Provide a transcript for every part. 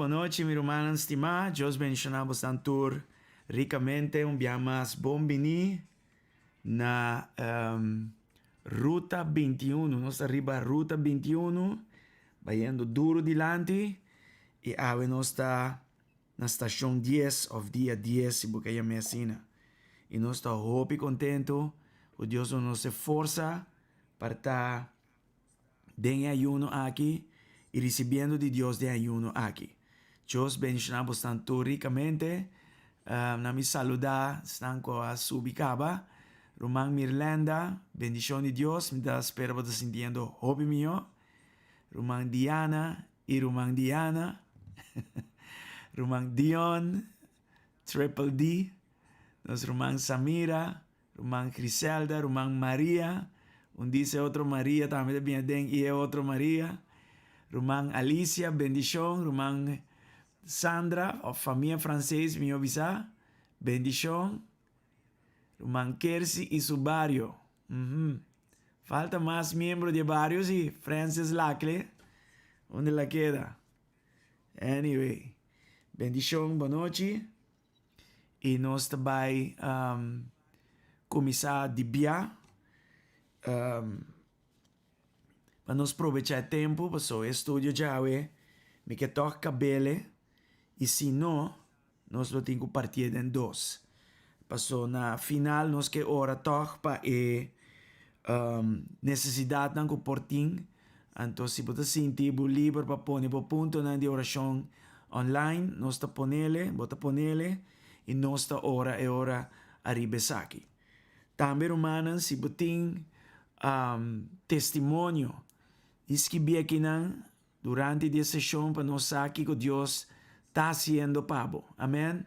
Boa noite, minha irmã estimada. Deus bendicionar bastante. ricamente más bombini na Ruta 21. Nós arriba a Ruta 21, vayendo duro dilante, e ave nós está na estação 10 of dia 10, se você é medicina. E nós está hope contento, o Deus nos força para estar de ayuno aqui e recebendo de Deus de ayuno aqui. Deus bendicionamos tanto ricamente. Na mi saludar, están com a subicaba. Román Mirlanda, bendición de Dios, me da espero que sintiendo hobby mío. Román Diana y Román Diana. Román Dion, Triple D. Nos Román Samira, Román Griselda, Román María. Dice otro María, también bien y otro María. Román Alicia, bendición. Román Sandra, familia francés, mi visa, bendición. Román Kersi y su barrio. Falta más miembros de barrios y Francis Lacle. ¿Dónde la queda? Anyway, bendición, buenas noches. Y nos vai começar de bia. Para nos aprovechar tempo, para o estúdio já me que toca cabelo. E se não, nós lo tenho partido em dois. Passou na final, nós que hora toca para necessidade não portim. Então, se você sentir livre para pôr o ponto na de oração online, nós está ponele, bota ponele, e nós está hora e hora arriba aqui. Também, romanos, se você tem testemunho, escrever aqui durante a sessão para nós aqui que Deus está sendo pavo. Amém?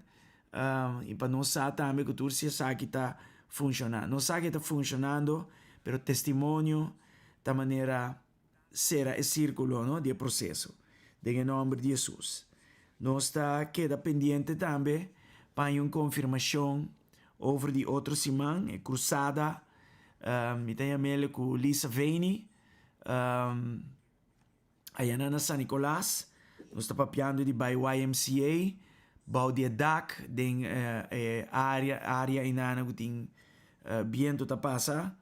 E para nós também que tudo se sabe que está funcionando. Nós sabe que está funcionando, mas o testemunho da maneira será o círculo, ¿no? De processo. Em nome de Jesus. Nós está queda pendente também para uma confirmação over de outra semana, a cruzada. Me tenho mele com Lisa Veini. Aí na San Nicolás. Nós está papiando de by YMCA. Bau de DAC, den área inana que tem viento tá passa.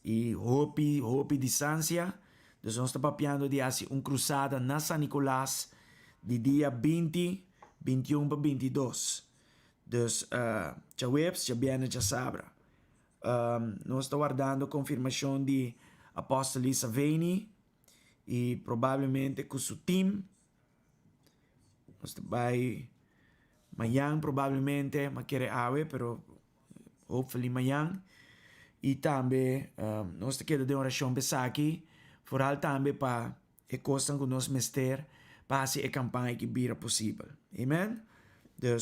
E hopi distância. Então nós está papiando de assim cruzada na San Nicolás de dia 20, 21 para 22. Então, já webs, já viene, já sabra. Nós está guardando confirmação de Apóstolo Lisa Veini e provavelmente com seu time. Nós vai amanhã provavelmente, mas quer ave, pero hopefully amanhã. E também nós queremos de oração para aqui, foral também para a coisa que nós mester para fazer a campanha que vira possível. Amen? Então,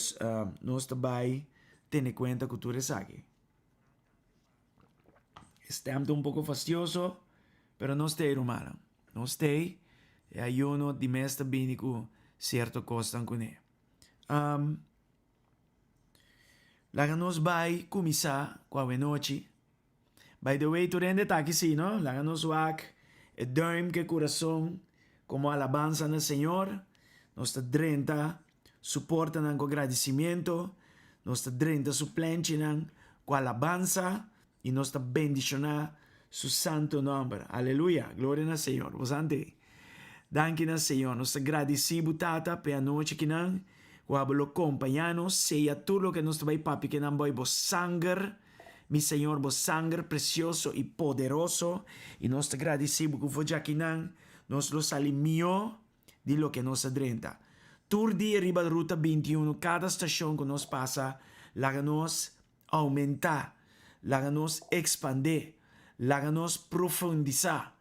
nós também temos em conta que tudo é aqui. Estamos um pouco fastidioso, pero não está humano. Não está, e ayuno de mestre bem com certa coisa com ele. Laga nós vai começar com a noite. By the way, tu rende tá aqui sim, não? Laga nós wak, e dorme que coração, como alabanza no Senhor. Nós está drenta, suporta com agradecimento. Nós está drenta suplente com alabanza. E nós está bendicionar su santo nome. Aleluia, glória ao Senhor. Vos ante. Danke na Senhor. Nós agradecemos tata pela noite que não. Quando acompanhamos, seja tudo o que nós vai papi que não vai vos sangue, mi Senhor, vos sangue precioso e poderoso, e nós agradecemos que vos aqui não, nós los alimió de lo que nos adrenta. Tur dia riba da ruta 21, cada estação que nós passa, laga nós aumentar, laga nós expandir, laga nós profundizar,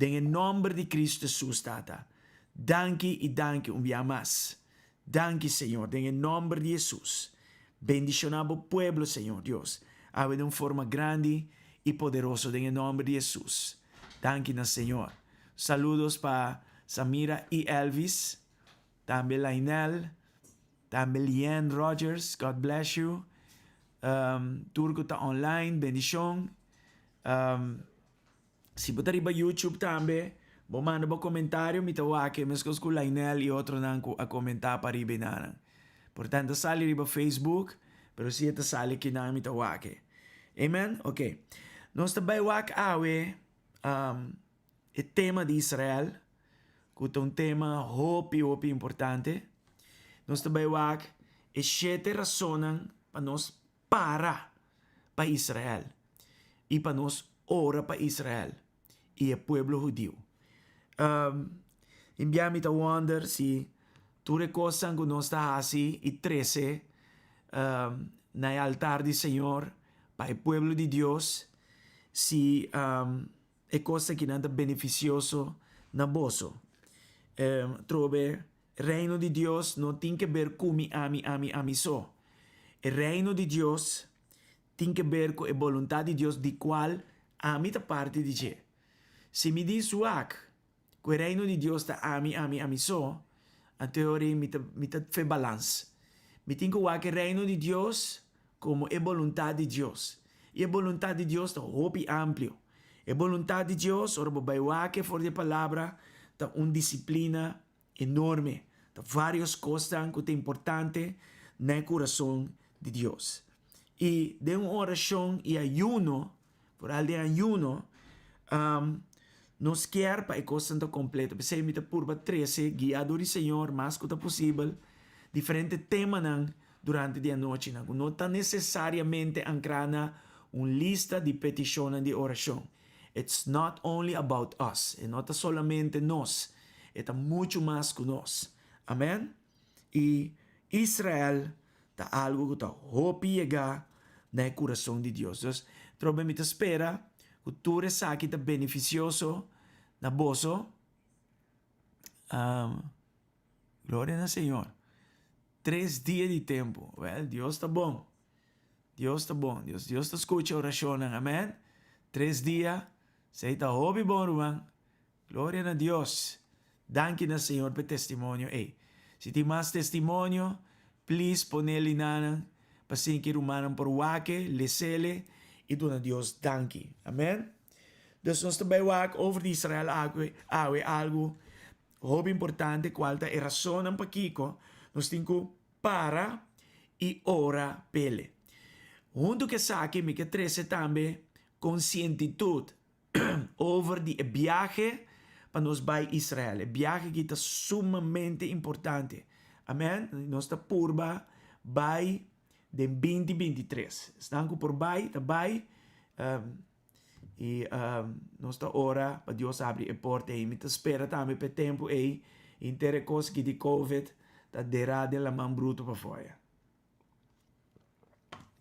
em nome de Cristo Jesus, tata. Danke e danke dia mais. Danke, Senhor, em nome de Jesus. Bendicionamos o pueblo, Senhor Deus. Ave de uma forma grande e poderosa, em nome de Jesus. Danke, Senhor. Saludos para Samira e Elvis. Também Lainel. Também Liane Rogers. God bless you. Turco está online. Bendição. Se você está no YouTube também, vou mandar um comentário, me tawa que me escolho com Lainel e outro não a comentar para ribenaran. Portanto, sali riba Facebook, pero si ita sali kinami ta wake. Amen? Ok. Nós também wak awe o tema de Israel, que é um tema hopi importante. Nós também wak e 7 razões para nós para Israel e para nós ora para Israel e o povo judeu. Enviami ta wonder si tu recosan que nós está assim e 13 na altar do Senhor para o povo de Deus si é coisa que nada beneficioso na bolso. Trove reino de Deus não tem que ver com ami só. O reino de Deus tem que ver com a vontade de Deus de qual a mim parte de je. Se me diz que o reino de Deus está ami só, a teoria me faz balance. Me tem que ver o reino de Deus como a vontade de Deus. E a vontade de Deus está hopi amplo. A vontade de Deus, ora vai que for de palavra, está uma disciplina enorme. Está várias coisas que é importante no coração de Deus. E de uma oração e ayuno, por além de ayuno, nos quer para a coisa completa. Você me por 13, guiado do Senhor, mais que possível, diferentes temas durante a noite. Não está necessariamente ancrada uma lista de petições de oração. It's not only about us. E não está solamente nós. É muito mais que nós. Amém? E Israel está algo que está hopi chegar no coração de Deus. Então, trobe me espera que tu saque está beneficioso na bolso. Glória ao Senhor. 3 dias de tempo. Well, Deus está bom. Deus está bom. Deus está escuta a oração. Amém? 3 dias. Você está hopi bom, irmão. Glória a Deus. Danke na Senhor por testemunho. Ei, se tem mais testemunho, please ponele na para que rumanan por wake, lesele, e doen Deus danke. Amen. Dus nós também wak over Israel algo muito importante, qual é a razão para Kiko, nós temos que para e ora pele. Junto que saque, me que 13 também, conscientitude over die viaje para nós vai Israel. O viaje que está sumamente importante. Amém? Nossa purba vai de 2023. Estamos por vai, tá vai. E nossa hora para Deus abrir a porta e me espera também para tempo e intere coisa que de COVID tá derrade la mão bruto para fora.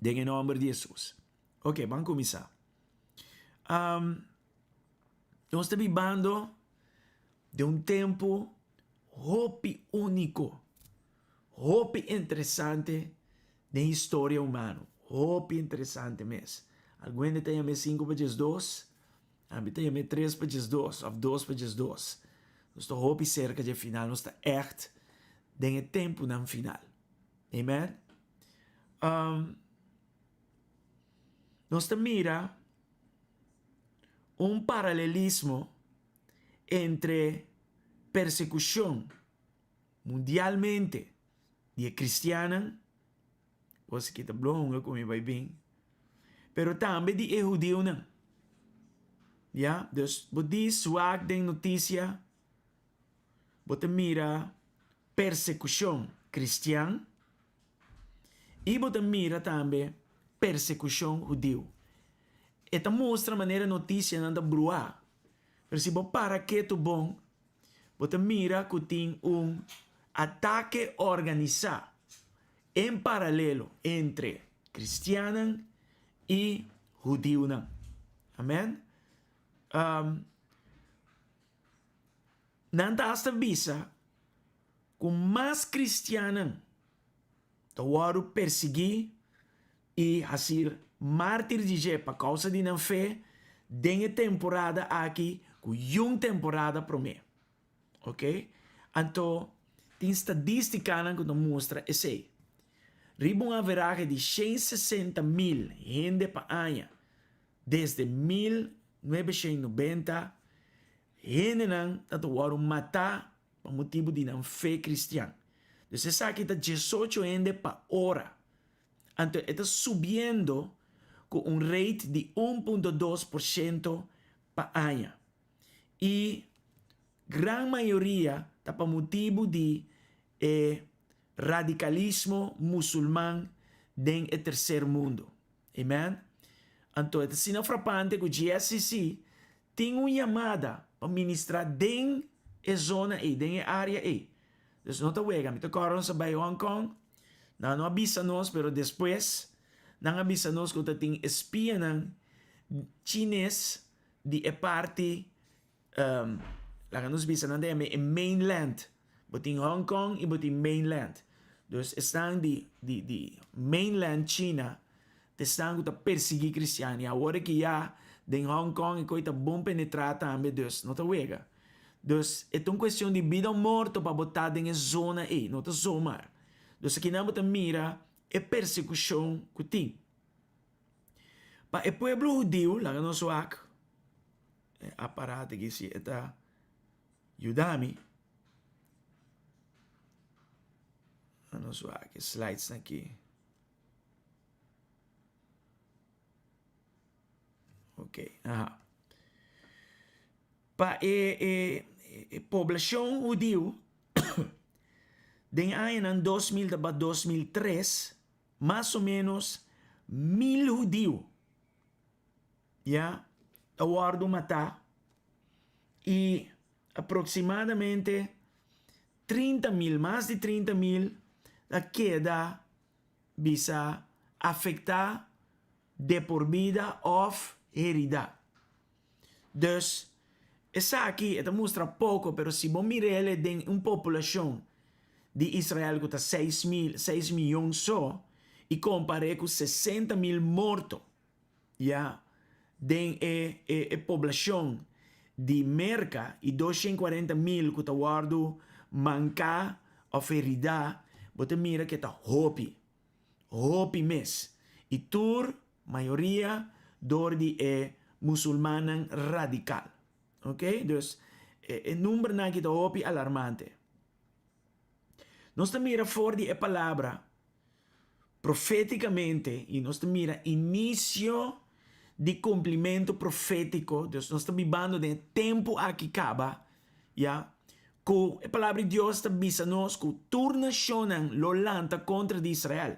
Em nome de Jesus. Ok, vamos começar. Nós estamos vivendo de um tempo hopi único, hopi interessante na história humana, hopi interessante mesmo. Alguém tem a 5 para 2, a mim tem a 3 para 2, ou 2 para 2. Nós estamos hopi cerca do final, nós estamos echt de tempo no final. Amen? Nós estamos mira paralelismo entre persecução mundialmente de cristiana, coisa que está blonga como vai bem, pero também de judeu não. Ja, dus bodi swak den notícia, bota mira persecução cristã e bota mira também persecução judeu. Esta mostra a maneira notícia não da brua. Pero se você para que tu bom, você mira que tem ataque organizado em paralelo entre cristiano e judeu. Amém? Não hasta visa com mais cristiano tawaro perseguir e fazer mártir de je por causa de não fé dengue temporada aqui com uma temporada para mim. Ok? Então, tem estadística que nos mostra esse. Riba uma veragem de 160,000 gente para ano. Desde 1990, gente não tatuaram matar por motivo de não fé cristã. Você sabe que está 18 gente para hora. Entonces, está subiendo con un rate de 1.2% para año. Y gran mayoría está por motivo de radicalismo musulmán en el tercer mundo. Amén. Entonces, es sino frapante que o GSCC tem uma chamada para ministrar dentro da zona aí, dentro da área aí. Então, não está wega, me tocaram sa Hong Kong, não avisa nós, pero depois, não avisa nós que tem espia chinês de parte, lá nos avisa não é mainland, botin Hong Kong e botin mainland. Então, estão de mainland China, estão a perseguir cristianos. E agora que já em Hong Kong e coisa bom penetrar também, Deus, não está wega. Dus é uma questão de vida ou morte para botar em zona aí, não está zomar. Dus aqui não mira é persecução que tem. Para o povo judeu, lá no suac, aparato que se está ajudando-me. No suac, slides aqui. Ok, aha. Para a população judeu, den ano em 2000 para 2003, mais ou menos 1.000 judeus, já, aguardo matar, e aproximadamente 30.000, mais de 30.000, a queda bisa afetar de por vida ou herida. Dus, essa aqui mostra pouco, pero se bom mirele tem uma população de Israel que está 6 milhões só, e compare com 60.000 mortos, já, tem a população de Merca e 240.000 que está guardo mancar ou ferida, você mira que está hopi mes. E tur, maioria, door die musulmanen radical. Ok? Dus, o número na que está hopi alarmante. Nós mira fora de palavra profeticamente e nós mira início de cumprimento profético. Deus nós estamos vivendo de tempo aqui acaba, já. Que a palavra de Deus está dizendo que turna shonan lolanta contra de Israel.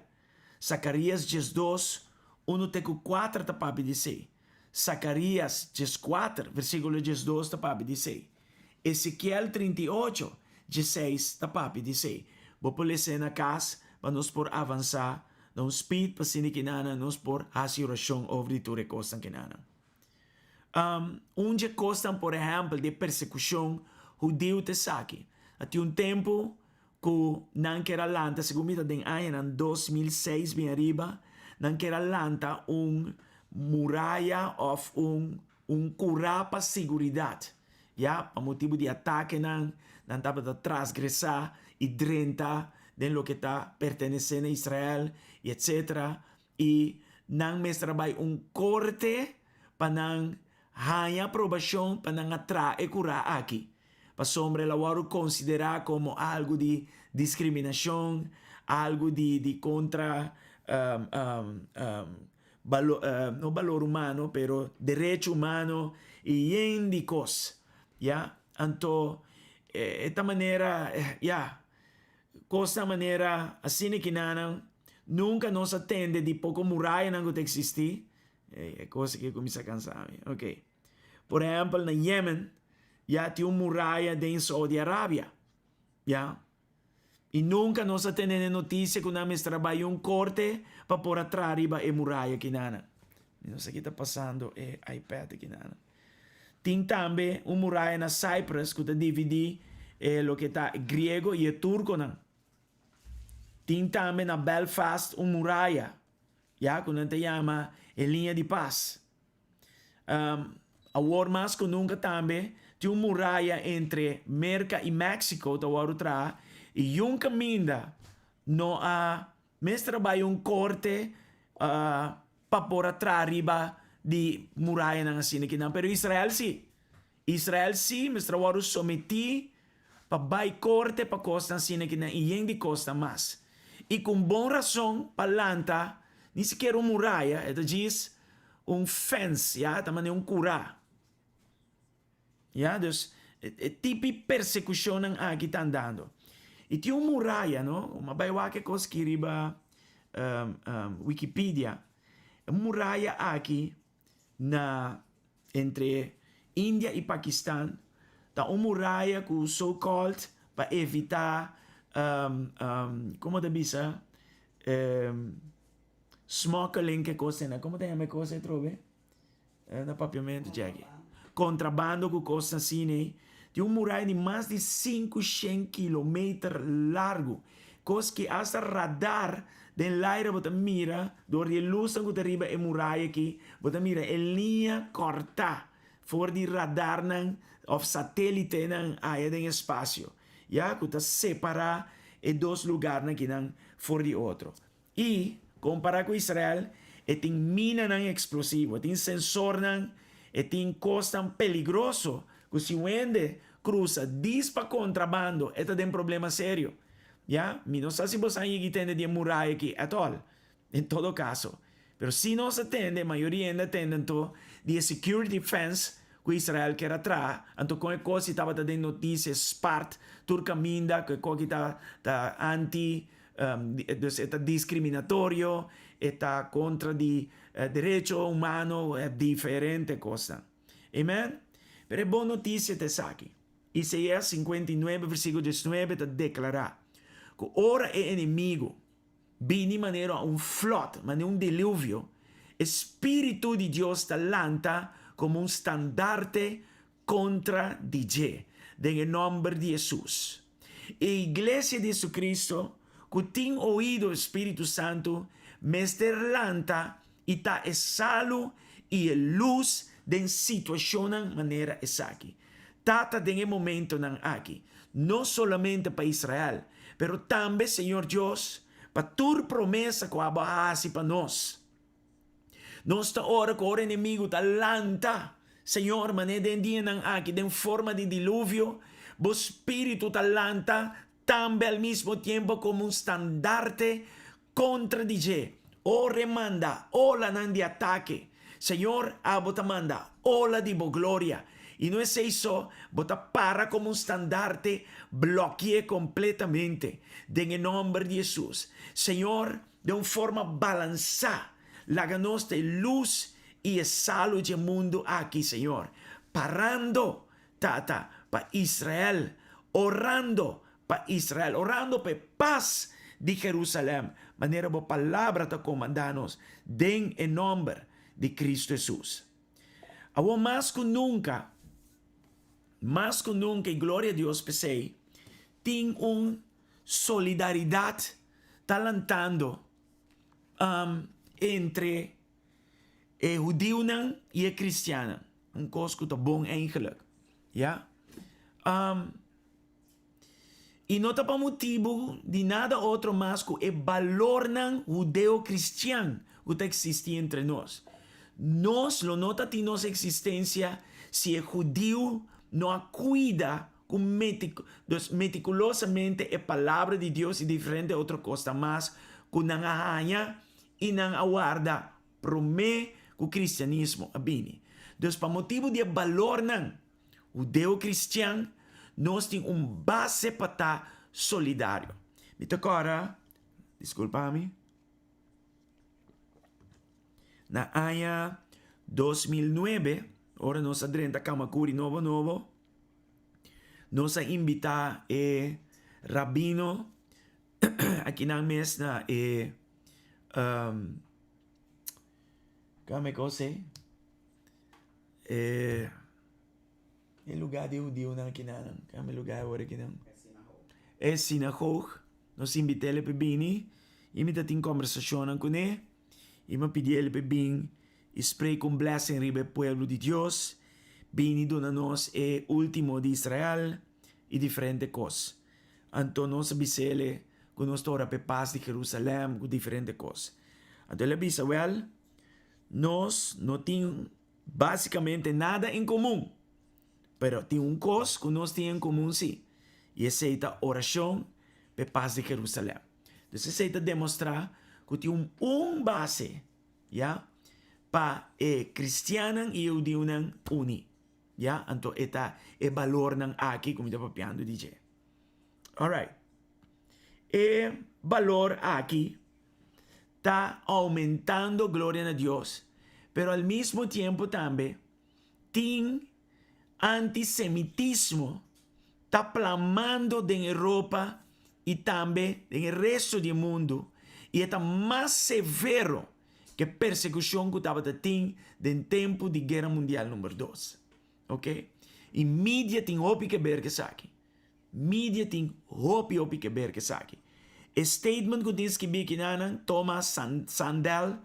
Zacarias 12, 1-4 está para dizer. Zacarias 4, versículo 12 está para dizer. Ezequiel 38, 16 está para dizer. Vou pôr na casa para nós por avançar. Não speed para sini kinana nós por hacer oração over ture costan kinana. Onde costan, por exemplo, de persecução judeu te saki. Ati tempo que não quer lanta, segundo den ano em 2006 bem arriba, não quer lanta muralha ou curá para seguridade. Já, para motivo de ataque não estava de transgressar e drenta de lo que está pertenecendo a Israel, e etc. E não me trabalha corte para não ganhar aprovação, para não atrair e curar aqui. Para sombra la waro considerar como algo de discriminação, algo de contra no valor humano, pero derecho humano e indicos. Ya, então esta maneira, costa maneira assim que não nunca nos atende de pouco muralha não que existir. É coisa que começa a cansar. Ok. Por exemplo, na Yemen, já tem uma muralha de Saudi Arábia. Já. E nunca nos atende notícia que nós trabalhamos corte para pôr atrás arriba a muralha que não. Não sei o que está passando é iPad que não. Tem também uma muralha na Cyprus que está dividindo o que está grego e turco não. Tem também na Belfast uma muralha, já, que não se chama linha de paz. Agora mais que nunca também tem uma muralha entre América e México, tá outra, e um caminho não há mais trabalho corte para pôr atrás arriba de muralha na assim que não, pero Israel sim, mas trabalho someti para vai corte para costa assim que não e de costa mais. E com boa razão para lanta Ni sequer uma muralha, ela diz fence, ja, também curá. Ja, dus tipo de persecução aqui está andando. E tinha uma muralha, não? Uma baiwa que escreva Wikipedia. Uma muralha aqui entre Índia e Paquistão. Tá uma muralha com so-called para evitar como te diz? Smuggling que coisa, né? Como te chama coisa, trove? No papiamento, Jackie. Contrabando que costa assim, né? Tem uma muralha de mais de 500 km largo. Coisa que hasta radar den aire você mira, door die luz que arriba é muralha aqui, você mira a linha corta voor die radar of satélite aí do espaço. Ja, que separa os dois lugares aqui for de outro. E comparar com Israel, tem mina explosivo, tem sensor tem coisa peligroso, que se wende cruza dispa contrabando, é um problema sério. Ja, mi não sei se você entende de muralha aqui at all, em todo caso. Pero se não se atende, a maioria ainda atende de security fence que Israel quer atrás, então com a coisa estava dando notícias, parte, turcaminda, que está anti, está discriminatório, está contra de direito humano, é diferente coisa. Amém? Pero é boa notícia te aqui. Isaías 59, versículo 19, está declarar que ora é inimigo, vini maneira flood, maneira dilúvio, Espírito de Deus está lanta como estandarte contra DJ, em nome de Jesus. A Igreja de Jesucristo, que tem ouído o Espírito Santo, mester lanta e está salo e luz de situação maneira essa aqui. Tata de momento aqui, não somente para Israel, pero também, Senhor Deus, para tua promessa que abahasi para nós. Nós está ora que o inimigo está lanta, Senhor, mané den dia aqui, den forma de dilúvio, o espírito está lanta, também ao mesmo tempo como estandarte contra DJ. O remanda, ola de ataque. Senhor, abota manda, ola de glória. E não é isso, bota para como estandarte, bloqueie completamente, em nome de Jesus. Senhor, de uma forma balançada, láganos de luz e salo de mundo aqui, Senhor. Parando, tata, para Israel, orando para Israel, orando para paz de Jerusalém. Maneira boa palavra te comandamos, em nome de Cristo Jesus. Agora, mais que nunca, e glória a Deus, pensei, tem uma solidariedade talantando entre o judeu e o cristiano. Coisa que é bom eigenlijk. Ja? E não está para motivo de nada outro mais que o valor judeu-cristiano que existe entre nós. Nós não nota de nossa existência se o judeu não cuida meticulosamente a palavra de Deus e diferente outra coisa mais que não arranha e não aguarda promê que o cristianismo abine. Então, para motivo de valor judeu-cristiano, nós temos base para estar solidário. Então, agora, desculpa-me, na ano 2009, ora nós adrenta Kamakuri novo, nós invita rabino aqui na mês na como é que eu sei? Lugar de judeu aqui na como lugar agora aqui não? É sinagoga. Nós invita ele para vir e me tem conversação com ele e me pedi ele para vir e spray com blessing ribe pueblo de Deus, vini dona nós último de Israel e diferente coisas. Então nós bisele que nós tora para paz de Jerusalém com diferente coisas. Então ele disse, nós não temos basicamente nada em comum, pero tem coisa que nós temos em comum sim, e essa é a oração para paz de Jerusalém. Então essa é demonstrar que tem base, ya, pa cristianan e judeu nan uni. Ya, anto eta valor nan aqui, como está papiando DJ. Alright. Valor aqui está aumentando gloria a Dios, pero al mismo tiempo también tem antisemitismo está plamando en Europa y también en el resto del mundo, y está más severo que persecución que estaba teniendo en tiempo de Guerra Mundial número 2. Ok? Y mídia tem hopi que ver que saque. Mídia tem hopi que ver que saque. Statement que diz que biquinanan Thomas Sandel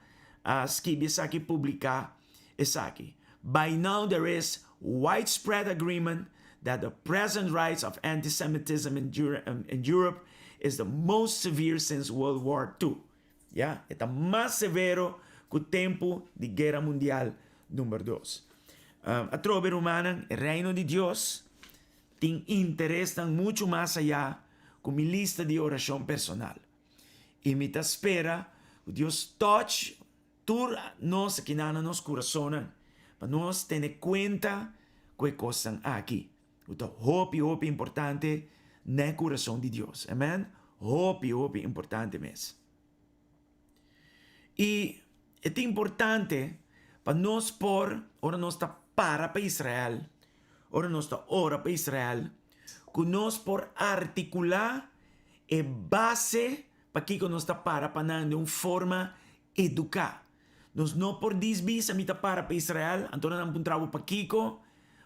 skibi saki publica esaki. By now there is widespread agreement that the present rise of anti-Semitism in Europe is the most severe since World War II. Yeah? Está más severo que o tempo de Guerra Mundial número 2. A trova humana, el reino de Dios, tem interés tan mucho más allá con mi lista de oración personal. Y me espera que Dios touch tur nos que nada nos corazones para nos tener cuenta que cosas aquí. Então, hope importante no coração de Deus. Amém? Hope importante mesmo. E é importante para nós pôr, ora nós está para Israel, ora nós está ora para Israel, que nós por articular e base para que nós está para de uma forma educar. Nós não por desbisa mita para Israel, então não encontramos para Kiko,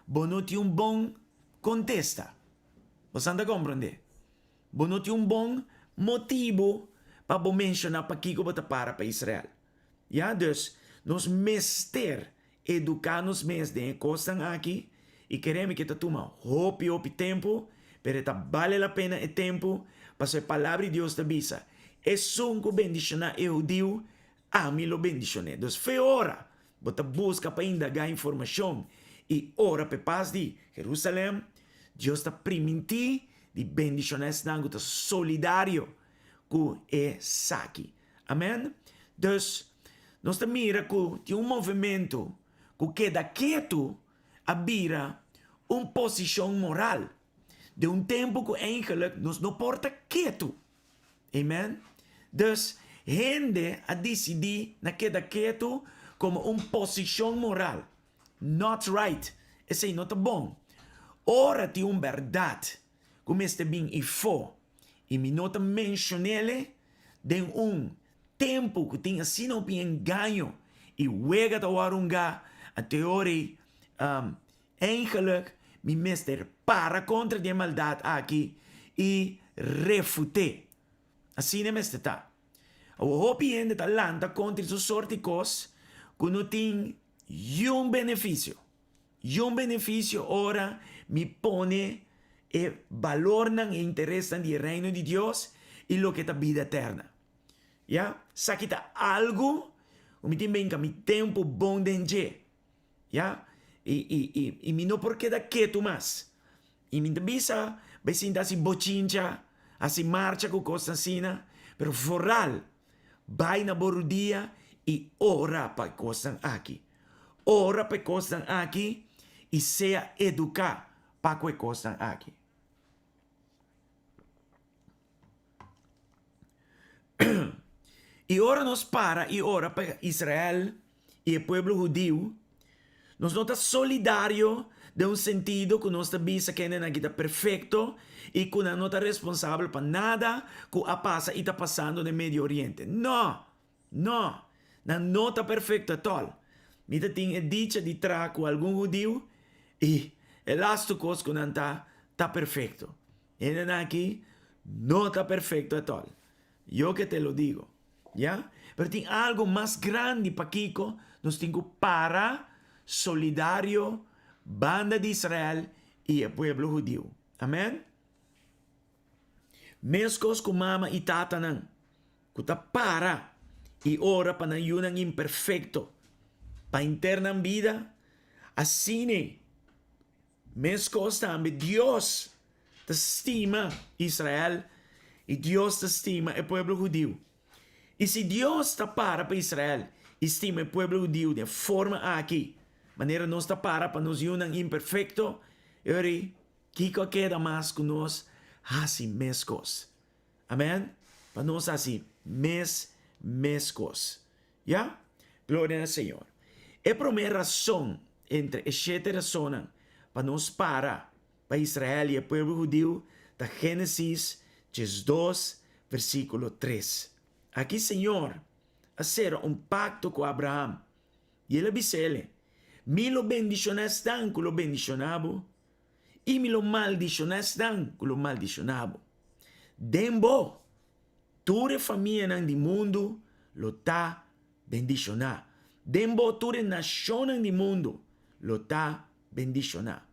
bonuti bom contesta. Você anda compreender? Bonuti bom motivo para mencionar para Kiko para Israel. Ja, dus nós mester educar-nos mesmo de costas aqui e queremos que toma hopi tempo, pero vale a pena o tempo para a palavra de Deus te avisa. É só que bendicionar eu digo, a mim lo bendicioné. Dus foi hora, você busca para indagar informação e ora para paz de Jerusalém, Deus está permitindo de bendicionar esse nango, está solidário com esse aqui. Amém? Dus, nós te mira que tem movimento que queda quieto a vira uma posição moral de tempo que eigenlijk nos não porta quieto. Amen? Dus, gente a decidir na queda quieto como uma posição moral. Not right. Esse não tá bom. Ora tem uma verdade. Como este bem e for. E me nota mencionele de tempo que tem assim não bem ganho. E wega da warunga a teoria eigenlijk me mester para contra de maldade aqui e refute. Assim não mester tá. O hopi de talanta contra essa sorte de coisas que não tem benefício. Benefício ora me põe e valor não interessa no reino de Deus e lo que é a vida eterna. Ja? Sakita algo, o me tem bem que me tempo bom denje. Ja? E me não porque da quieto mais. E me bisa, vai sentar assim bochincha, assim marcha com coisa assim, pero foral, vai na borudia e ora para coisa aqui. Ora para coisa aqui e seja educar para coisa aqui. E ora nos para e ora para Israel e o povo judeu. Nós não está solidário de um sentido que nós bisa que não está perfeito e que não está responsável para nada que passa e está passando no Médio Oriente. Não, não, não está perfeito at all. Mita tem dicha de tra com algum judeu e o lasto coisa que não está perfeito. E aqui não está perfeito at all. Eu que te lo digo. ¿Ya? Pero tem algo mais grande para Kiko. Nós temos para solidário, banda de Israel e o povo judeu. Amém? Mescos com mama e tata nang. Kuta para e ora para yunang imperfecto. Pa interna vida. Assim, mescos também Deus te estima Israel e Deus te estima o povo judeu. E se Deus está para Israel, estima o povo judeu de forma aqui, maneira não está para nos unam imperfeito, e Kiko queda mais com nós, assim mescos. Amém? Para nós assim, mescos. Já? Glória ao Senhor. É a primeira razão entre as 7 razões para nos para Israel e o povo judeu da Gênesis 2, versículo 3. Aqui, Senhor, hacer pacto com Abraham. E ele disse ele, me lo bendicionas tan que lo bendicionabo, e me lo maldicionas tan que lo maldicionabo. Dembo, ture família nang di mundo, lo ta bendicionar. Dembo ture nação nang di mundo, lo ta bendicionar.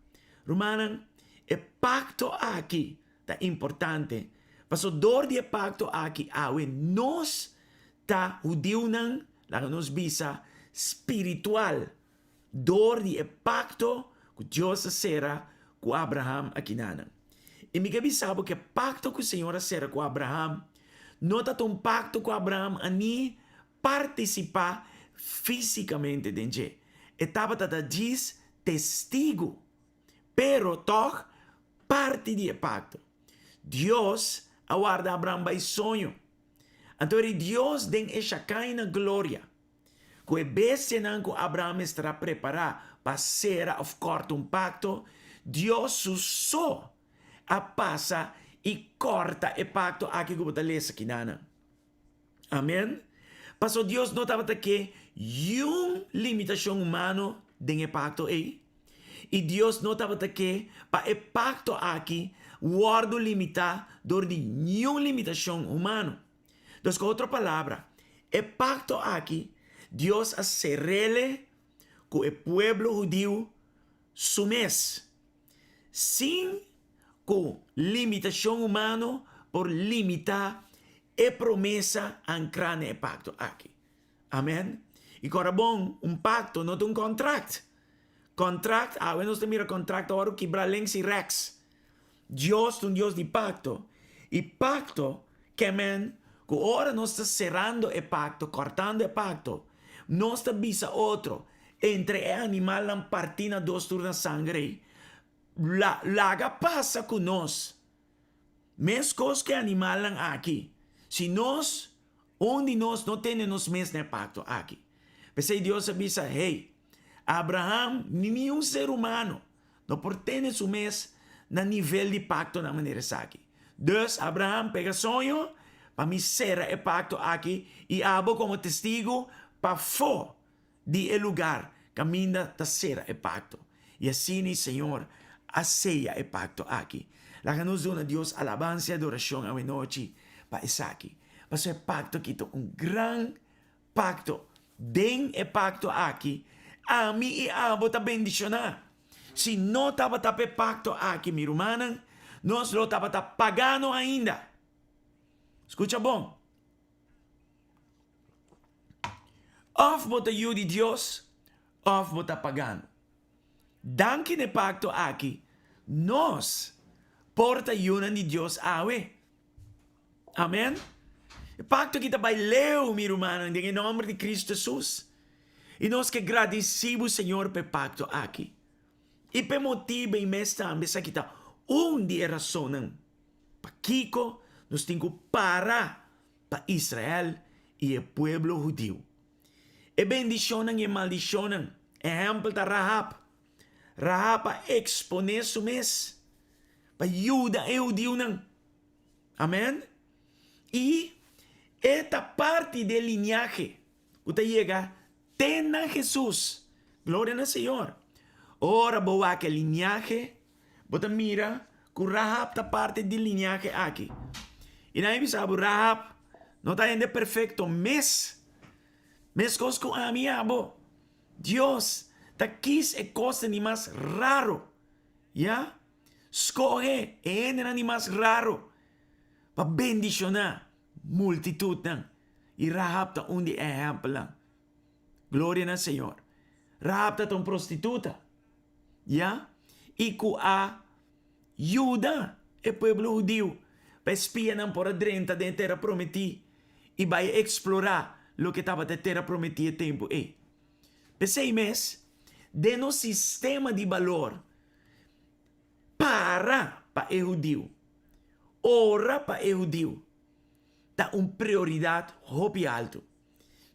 Romanan, e pacto aqui tá importante. Paso dor de pacto aqui, awe nos ta judeu nang, lang nos bisa espiritual. Dor de pacto que Deus será com Abraham aqui nanang. E me sabe que pacto que o Senhor será com Abraham, não está um pacto com Abraham ani participar fisicamente dentro. Etapa tata diz testigo, pero toch parte de pacto. Deus aguarda Abraham by sonho. Então Deus den essa kaina glória. Que a bestia não que Abraham estará preparado para ser of corto pacto, Deus usou a passa e corta o pacto aqui que eu vou ler aqui nana. Amém? Passou Deus não estava que uma limitação humana den pacto aí. E Deus não estava que para o pacto aqui guardo limitar dor de nenhuma limitação humana. Então, com outra palavra, o pacto aqui Deus acerrele com o pueblo judío sumes, sem com limitação humana por limitar a promessa ancrada no pacto aqui. Amém? E agora bom, pacto não é contrato. Contrato, nós mira contrato agora que Bralenx e Rex. Deus é Deus de pacto. E pacto, que amém, que agora nós está cerrando o pacto, cortando o pacto, nós está bisa outro, entre o animal e partina dos turnos sangue, laga passa com nós. Mes coisas que animal aqui. Se nós, onde nós não temos mesmo pacto aqui. Pensei Deus avisa, hey, Abraham, nenhum ser humano, não pertence o mês na nível de pacto na maneira aqui. Dus Abraham pega sonho para me ser o pacto aqui e abo como testigo para fora de lugar caminha da ser o pacto. E assim, Senhor, aceia o pacto aqui. Lá nos dona Deus alabança e adoração a noite para isso aqui. Mas o pacto aqui é grande pacto. Den o pacto aqui, a mim e a abo tá bendicionar. Se não estava o pacto aqui, minha irmã, nós não estava pagando ainda. Escucha bom. Of bota you de Deus, of bota pagando. Danke ne pacto aqui, nós porta yuna de Deus awe. Amém? O pacto que vai leu, minha irmã, em nome de Cristo Jesus. E nós que agradecemos, Senhor, pelo pacto aqui. E pelo motivo em mês também, essa aqui está dia razão. Para Kiko, nós temos que parar para Israel e o povo judeu. E bendicionam e maldicionam. Exemplo da Rahab. Rahab para exponer su mês. Para ajudar o judeu. Amém? E esta parte do linhaje, usted llega, tenha Jesus. Glória ao Senhor. Ora, boa que linhaje, você mira, que Rahab está parte do linhaje aqui. E não sabe, Rahab não está ainda perfeito, mas coisas com a minha abo. Deus está quis e coisa ni mais raro. Ya? Escolhe e ni mais raro para bendicionar multitud não. E Rahab está de exemplo. Glória ao Senhor. Rahab está uma prostituta. Ya? E que ajuda o povo judeu para espiar por dentro da terra prometida. y va a explorar lo que estaba de terra prometida tiempo. Pensei mes, de sistema de valor para o judío, ora para o judío, está uma prioridade hopi alto.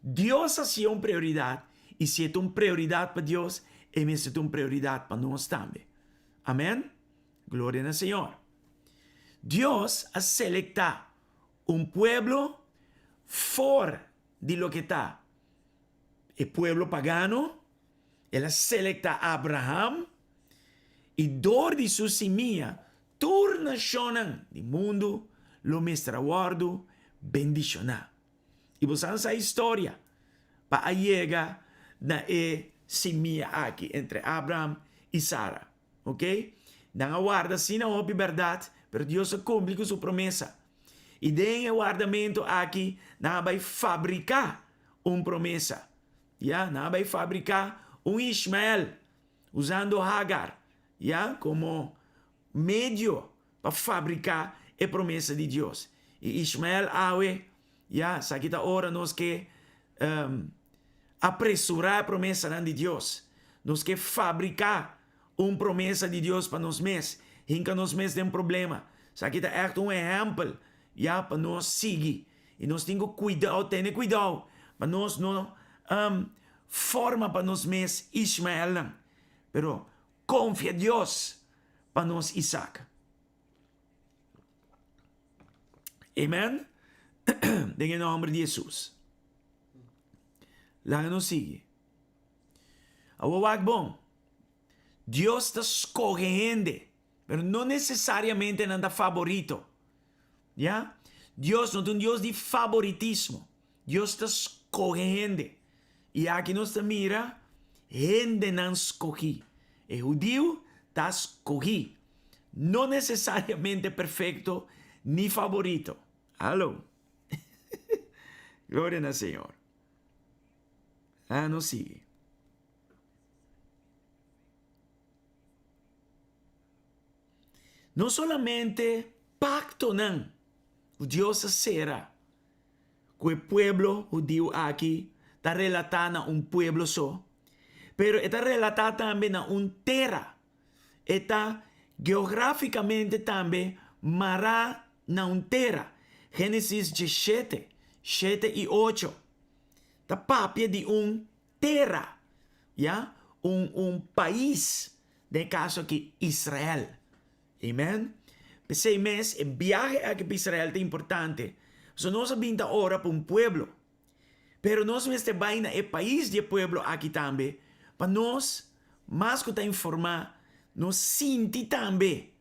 Deus hacía uma prioridade, e se é uma prioridade para Deus, é mesmo uma prioridade para nós também. Amém? Glória ao Senhor. Deus ha selectado um pueblo fora de lo que está. El pueblo pagano, él selecta a Abraham y dor de su semilla, toda nación del mundo lo mestraguardo bendicionar. Y vos sabes esa historia para llegar a semilla aquí entre Abraham y Sara. ¿Ok? Dan aguarda sin obra verdad, pero Dios cumple con su promesa. E den o guardamento aqui, não vai fabricar uma promessa. Não vai fabricar um Ismael, usando Hagar, como meio para fabricar a promessa de Deus. E Ismael, sabe que hora nós que apressurar a promessa de Deus. Nós que fabricar uma promessa de Deus para nós mesmos. Hinca nós mesmos tem um problema. Sabe que é um exemplo. Para nós seguir. E nós temos cuidado, ter cuidado. Para nós não forma para nós mesmos Ismael. Não. Pero confia em Deus para nós Isaac. Amém? Em nome de Jesus. Lá nos sigue. Awawag bom. Deus está escolhendo, pero não necessariamente nada favorito. Dios no es un Dios de favoritismo. Dios está escogiendo. Y aquí nos mira, gente no escogí. El judío está escogí. No necesariamente perfecto ni favorito. Aló. Gloria al Señor. No sigue. No solamente pacto, no. Dios será que el pueblo judío aquí está relatado a un pueblo só, pero está relatado también a un tierra. Está geográficamente también mará na un tierra. Génesis 17, 7 y 8. Está papia de un tierra, un país, de caso aquí Israel. Amén. Pensei mes, el viaje aqui para Israel é importante. So, nós vinda ora para um pueblo. Pero nós este vaina é país de pueblo aqui também. Para nós, mais que informar, nós sentir também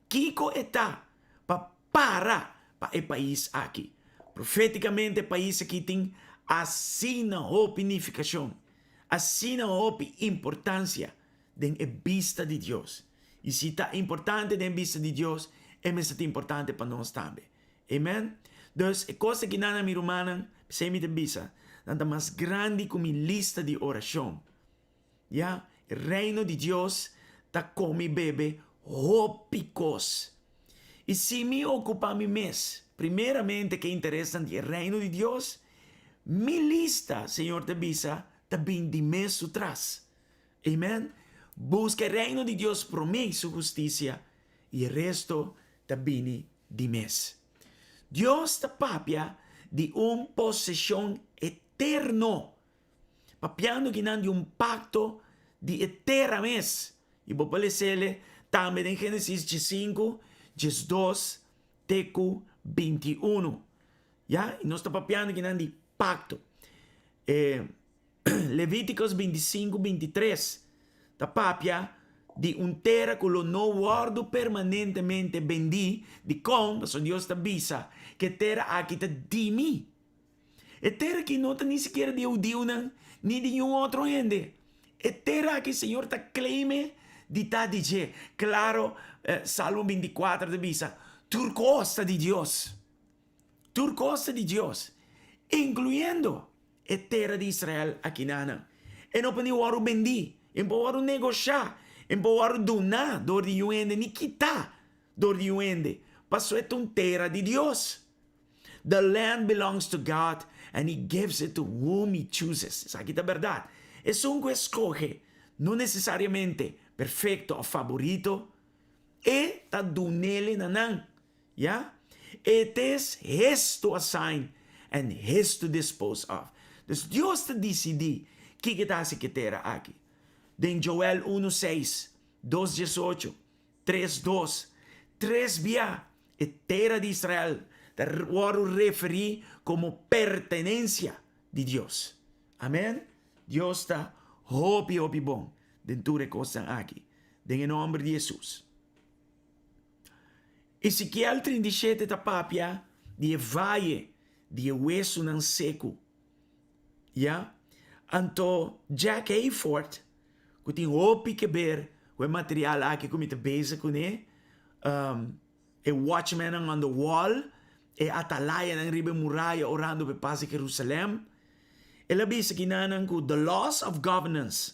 que está para o país aqui. Profeticamente, o país aqui tem assim a opinificação, assim a importância da vista de Deus. E se está importante da vista de Deus, é muito importante para nós também. Amém? Então, a coisa que nada me romana, se me devisa, nada mais grande como lista de oração. O reino de Deus está com me bebe hópicos. E se me ocupa mi mês, primeiramente que interessante o reino de Deus, mi lista, Senhor devisa, está bem de mês atrás. Amém? Busca o reino de Deus por mim, sua justiça, e o resto também de mês. Deus está papia de uma possessão eterno. Papiando que não de um pacto de eterna mês. E vou aparecer também em Gênesis 5, 2, teco 21. E nós estamos papiando que não de pacto. Levíticos 25, 23. Está papia de um terra que não guardo permanentemente bendi de como, so Deus te avisa, que terra aqui está de mim. É terra que não está nem sequer de judeu, nem de nenhum outro gente. É terra que o Senhor está claime de tá dizer, claro, Salmo 24 te avisa, turcosta de Deus. Turcosta de Deus. Incluyendo a terra de Israel aqui nana. E não pode guardar bendi, e não pode negociar, en poder donar dor de yuende, ni quitar dor de yuende. Pasó esto un terra de Dios. The land belongs to God and He gives it to whom He chooses. Esa aqui é a verdade. É um que escoge, não necessariamente perfeito ou favorito, e tá dunele nanan. Yeah? It is His to assign and His to dispose of. Dus Deus te decidi que está se quetera aqui. Den Joel 1:6, 2:18, 3:2, 3 via e terra de Israel, te voy referir como pertenencia de Dios. Amén. Dios está hopi bom dentro de cosas aquí. En el nombre de Jesús. Ezequiel 37 tapapia de valle de hueso nan seco. Ja? Anto Jack Hayford, que tem hopi que ver o material aqui que me te bezig com ele. E watchman on the wall, e atalaya ng ribe muraya orando pe paz Jerusalem. E labi sa kinanan ko, the loss of governance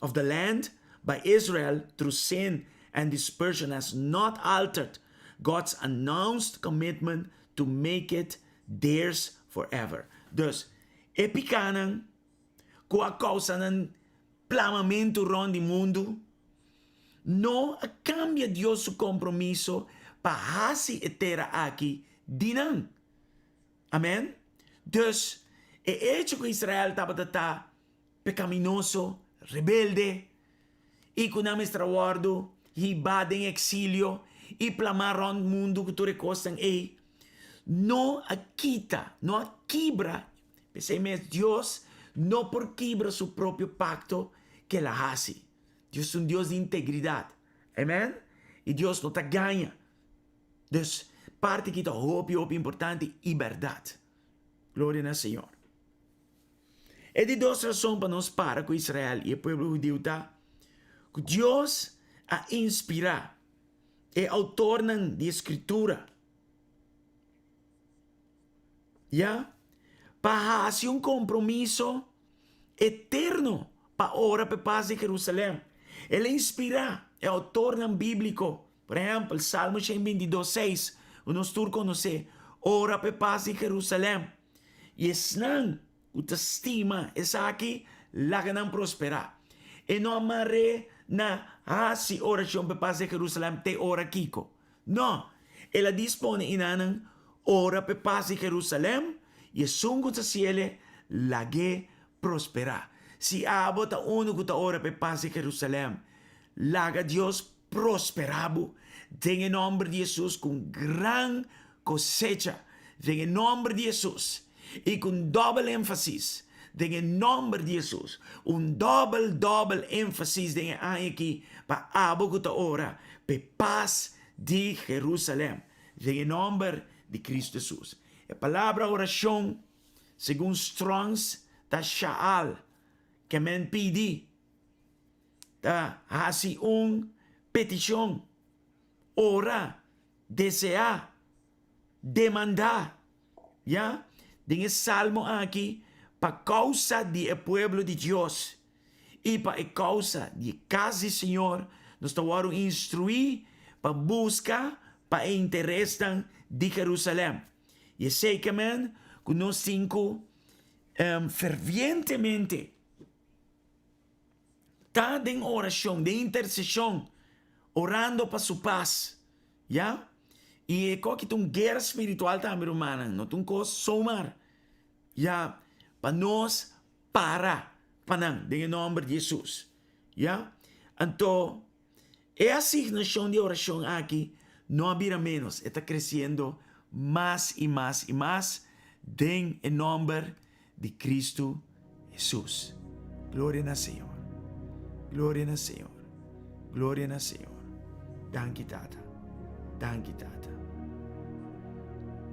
of the land by Israel through sin and dispersion has not altered God's announced commitment to make it theirs forever. Dus, epikanan, ko a causa ng plamamento ron di mundo, no cambia Dios su compromiso para hasi etera aqui dinan. Amen? Dus, hecho que Israel estaba pecaminoso, rebelde, y con nuestro guardo, hibada en exilio, y plamaron mundo que tu recostan, no aquita, no aquibra, pensemos Dios, no por quibra su propio pacto que la hace. Dios es un Dios de integridad. Amen? Y Dios no te gana. Dus, parte que está hopi importante y verdad. Gloria al Señor. É de duas razões para nós para com Israel e o povo judeu, tá? Que Deus a inspirar e autor de escritura. Já? Para fazer um compromisso eterno para a hora para a paz de Jerusalém. Ele inspira, é autor bíblico. Por exemplo, Salmo 122:6. Nós todos conhecemos. Ora para a paz de Jerusalém. E esnan o te estima, essa aqui, lá que não prosperar. E não amarre na se oração para paz de Jerusalém te ora kiko. Não. Ela dispone inanan ora para paz de Jerusalém e sungo te ciele lá que prosperar. Se abota uno que te ora para paz de Jerusalém, lá que Deus prosperabo, em nome de Jesus com gran cosecha, em nome de Jesus. Y con doble énfasis, en el nombre de Jesús, un doble énfasis de aquí para aboguta ahora, pe paz de Jerusalén, en el nombre de Cristo Jesús. La palabra oración, según Strong's, ta sha'al, que me pidi, ta hace petición, ora, desea, demandar, ¿ya? En el salmo aquí, para causa del pueblo de Dios y para causa de casa Señor, nos vamos a instruir para buscar, para interés de Jerusalén. Y sé que nos cinco fervientemente, está en oración, de intercesión, orando para su paz, ¿ya? E qualquer guerra espiritual também, humana, não tem coisa somar. Já, para nós, para em nome de Jesus. Já? Então, a asignação de oração aqui, não havia menos, está crescendo mais e mais e mais, em nome de Cristo Jesus. Glória ao Senhor. Glória ao Senhor. Glória ao Senhor. Danke, Tata. Danke, Tata.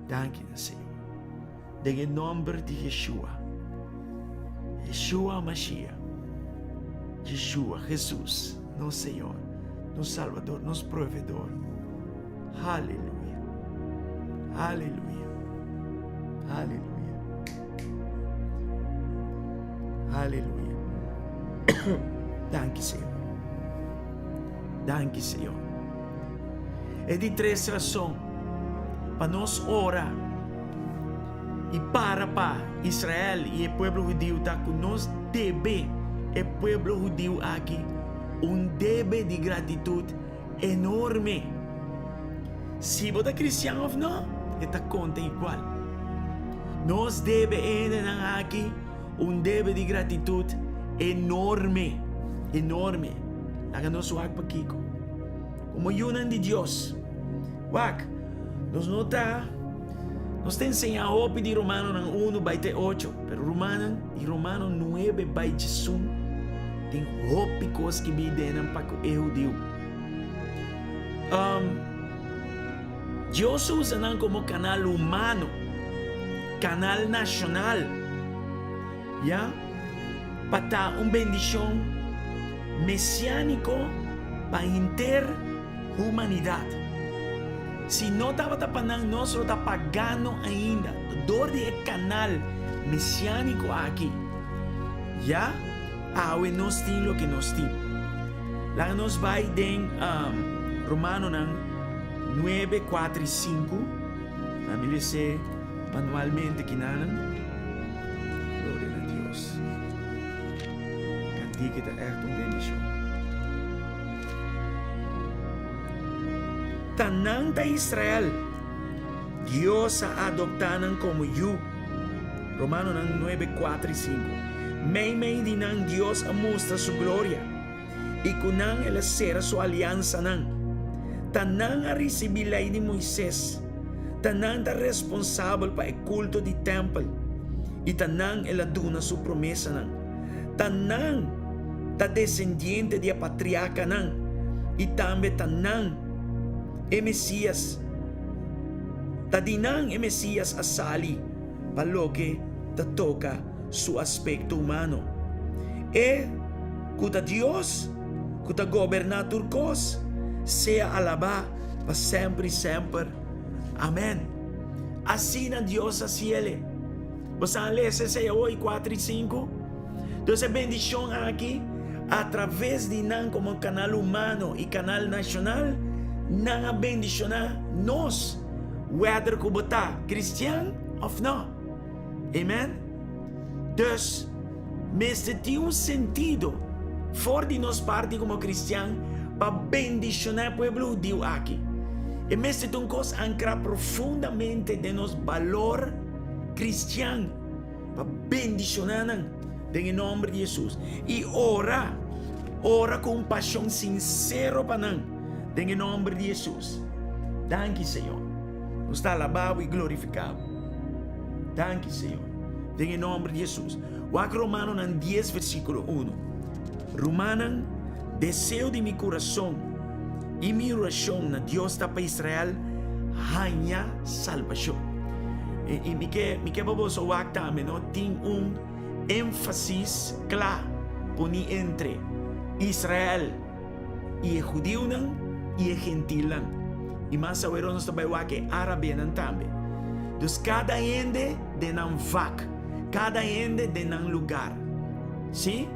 Danke, Senhor. Em nome de Yeshua. Yeshua Mashiach. Yeshua, Jesus, nosso Senhor, nosso Salvador, nosso provedor. Aleluia. Aleluia. Aleluia. Aleluia. Danke, Senhor. Danke, Senhor. É de três razões para nós orar E para Israel e o povo judeu tá que nós deve o povo judeu aqui deve de gratitude enorme. Se você é cristiano ou não, está conta igual. Nós deve ainda aqui deve de gratitude enorme. Laga nós wak pa kiko. Como yunan de Dios. Wak, nos te enseña hopi di Romano ng 1:8, pero Romano 9:1 tem hopi kos que bide ng pag-ehudeu. Dios usa nang como canal humano, canal nacional, para bendición mesiánico para interhumanidade. Se não estava tapanang nós está pagando ainda dor de canal mesiánico aqui, nós temos o que nós temos. Lá nós vai em Romano 9:4-5, na milícia manualmente que nanan. Glória a Deus. Canti kita echt bendición. Tanang ta Israel, Dios a adoptanan como yu. Romano 9:4-5. May dinang Dios a mostra su gloria. Y kunang el hacer su alianza nang. Tanang a recibir ley de Moisés. Tanang ta responsable pa el culto di temple. Y tanang el aduna su promesa nang. Tanang ta descendiente de patriarca nang. Y tambe tanang Mesias. Tadinang Mesias asali paloke toca su aspecto humano. Kuta Dios, kuta gobernatur kos, sea alaba pa sempre. Amen. Así na Dios a cielo. Você lê Esaias 4:5. Entonces bendición aquí a través de nan como canal humano y canal nacional. Nang bendicionar nós, whether ko bota Christian of no. Amen? Dus, mesmo tem sentido, for de nós parte como cristiano, para bendicionar o povo judeu aqui. E mesmo tem coisa ancrar profundamente de nos valor cristiano, para bendicionar em nome de Jesus. E ora com paixão sincero para nós. Em nome de Jesus. Danke, Senhor. Nos está alabado e glorificado. Danke, Senhor. Em nome de Jesus. Wak Romano 10:1. Romano, desejo de mi coração e mi oração na Deus para Israel, hanya salvação. E me que baboso wak também, tem énfasis claro poni entre Israel e judeu e gentil. E mais agora nós também que arabianan também. Dus cada ende de nan vak, cada ende de nan lugar. ¿Sí?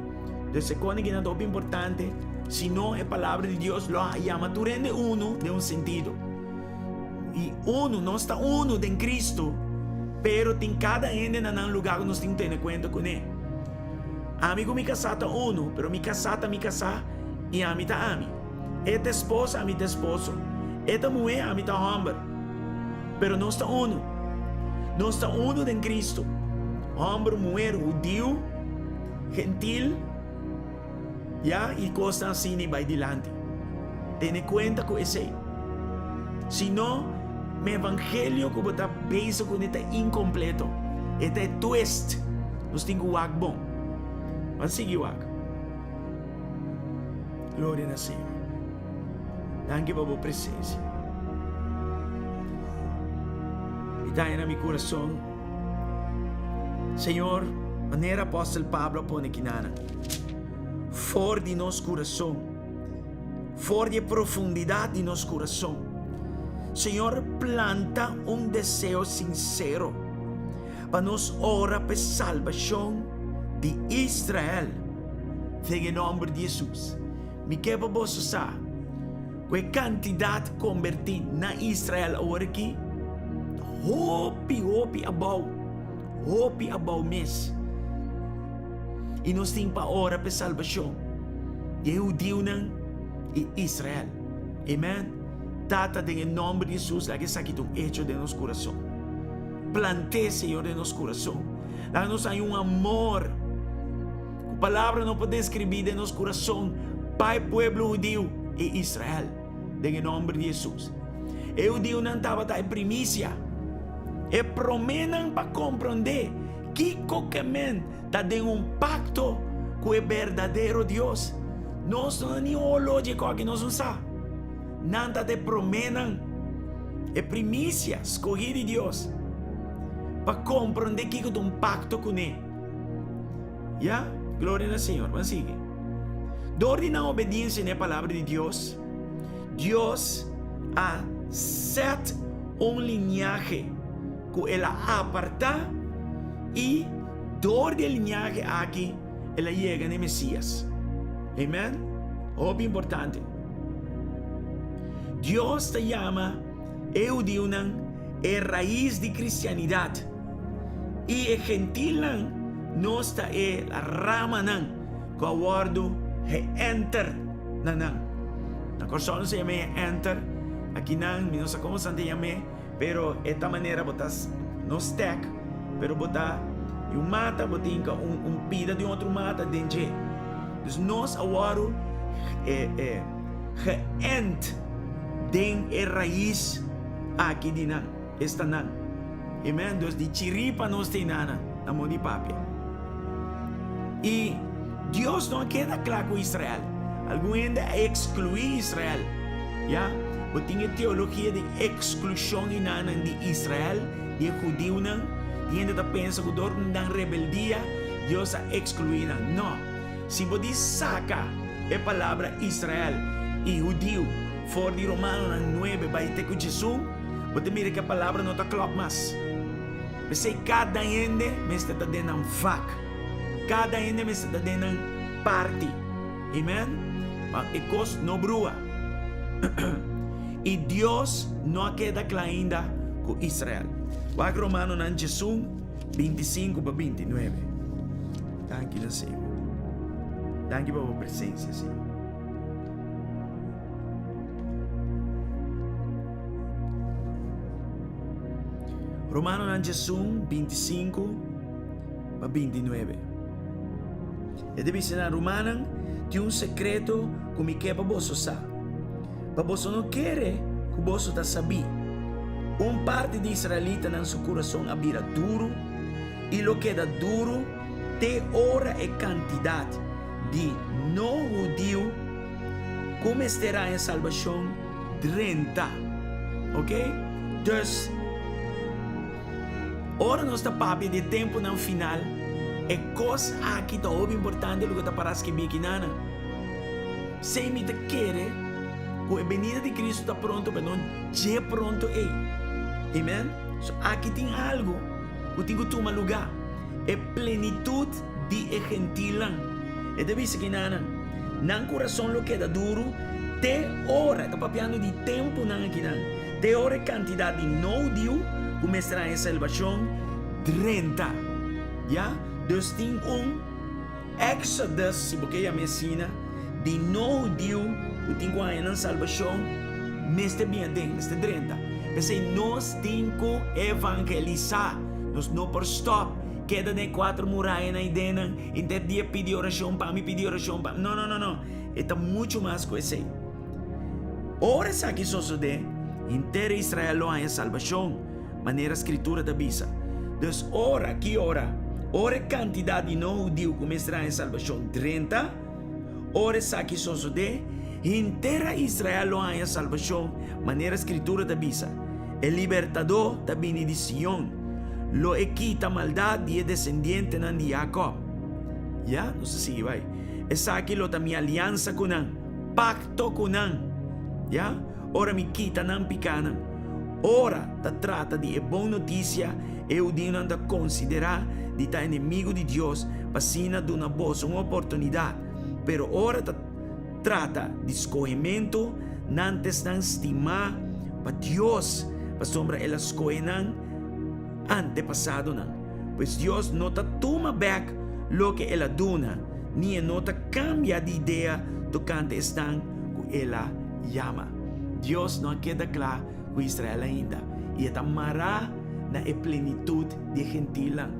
Dus quando que é importante, se não é palavra de Deus, lo llama tu rende uno de sentido. E não está uno de Cristo, pero tem cada ende na nan lugar que nós temos que ter conta com ele. Amigo mi casata uno, pero mi casata e a mi ta ami. Esta esposa a mi esposo. Esta mulher a mi ta hombre. Pero não está uno. Não está uno de Cristo. Hombre, mulher, judío, gentil, e coisa assim vai dilante. Tenha conta com esse. Se não, o evangelho que você está pensando que é incompleto. Este é twist. Nós temos que wak bom. Mas sigue wak. Glória a Senhor. Danke por sua presença. E está em meu coração. Senhor, maneira apóstolo Pablo põe aqui nana. For de nosso coração. For de profundidade de nosso coração. Senhor, planta desejo sincero para nos orar por salvação de Israel. Em nome de Jesus. Me quebra você sabe. Que quantidade convertida na Israel agora aqui. Hopi abau. hopi about mes. E nós temos para ora para salvação de judeu e Israel. Amen. Tata, em nome de Jesus, lá que está aqui um hecho de nosso coração. Plante, Senhor, de nosso coração. Lá nós há amor. A palavra não pode escrever de nosso coração. Pai, pueblo judeu e Israel. Em nome de Jesus. E judeu não estava em primícia. E prometem para compreender que qualquer está em pacto com o verdadeiro Deus. Nós não temos nenhuma lógica que nós usamos. Nada de prometem. É primícia, escolhida de Deus. Para compreender que é pacto com Ele. Yeah? Glória ao Senhor. Vamos seguir. Dori na obediência na palavra de Deus, Deus ha set linhagem que ela aparta e dor de linhagem aqui ela chega no Messias. Amém? Óbvio importante. Deus te chama judeu é raiz de cristianidade e é gentil nós está a rama que o word enter na corção se chama enter aqui não sei como se chama pero esta maneira botas no stack pero botar e mata botinca pida de outro mata dentro dus nós agora ent den raiz aqui de esta amen dus de chiripa nós tem na mão de papi e Deus não queda claro com Israel. Alguns ainda excluir Israel. Yeah? Mas tinha teologia de exclusão de Israel, de judeu, e ainda pensa que dor não rebeldia, Deus a excluir. Não. Se você saca a palavra Israel e judeu fora de Romano 9, vai ter com Jesus, você mira que a palavra não está clara mais. Você cada ainda está dentro de faca. Cada ende me está dando parte. Amen? E cos no brua. E Deus não queda claro ainda com Israel. Vai Romano em Jesus 25 para 29. Thank you, Senhor. Thank you pela presença, Senhor. Romano em Jesus 25 para 29. E deve ensinar romano de secreto como que para você saber. Para você não querer que você está sabendo. Parte de israelita no seu coração abira duro e lo que é duro te hora e quantidade de não judeu como estará em salvação 30. Ok? Então, ora nós está papi de tempo no final. É coisa aqui tá muito importante o que tá para escrever aqui nana. Sem me te querer, a venida de Cristo está pronto, mas não é pronto é. Amen? So, aqui tem algo que tem que tomar lugar. É plenitude de gentilan. É de vista que nana, não coração lo que é duro, te hora, tá papiando de tempo não aqui não. Te hora quantidade de não dio, começará a salvação 30. Já? Dus tem Exodus, se você me ensina, de não dio, o tem que ir na salvação, mas também tem, mas tem 30. Mas nós temos que evangelizar, nós não por stop, queda de 4 muralhas na ideia, dia pedir oração para mim, pedir oração para não, é muito mais que isso. Ora, isso aqui só de inteira Israel não há salvação, maneira a escritura da Bíblia. Dus ora, que ora? Ora quantidade de não judeu começará em salvação 30. Ora aqui só de inteira Israel não há salvação, maneira a escritura da Bíblia. O libertador da bendição, lo equita maldade e descendiente de Jacob. Ya, não sei se vai. Essa aqui lo também aliança com ele, pacto com ele. Ya, ora me quita não picana. Ora ta trata de boa notícia, eu digo de considerar de estar inimigo de Deus, para de uma boa oportunidade. Pero ora ta trata de escolhimento, antes de estimar para Deus, para sombra ela escolhe antepassado não. Pues Dios no te toma back lo que Él aduna, ni no te cambia de idea tocante están que Él llama. Dios no queda claro con Israel ainda. E está mará na plenitud de gentilan.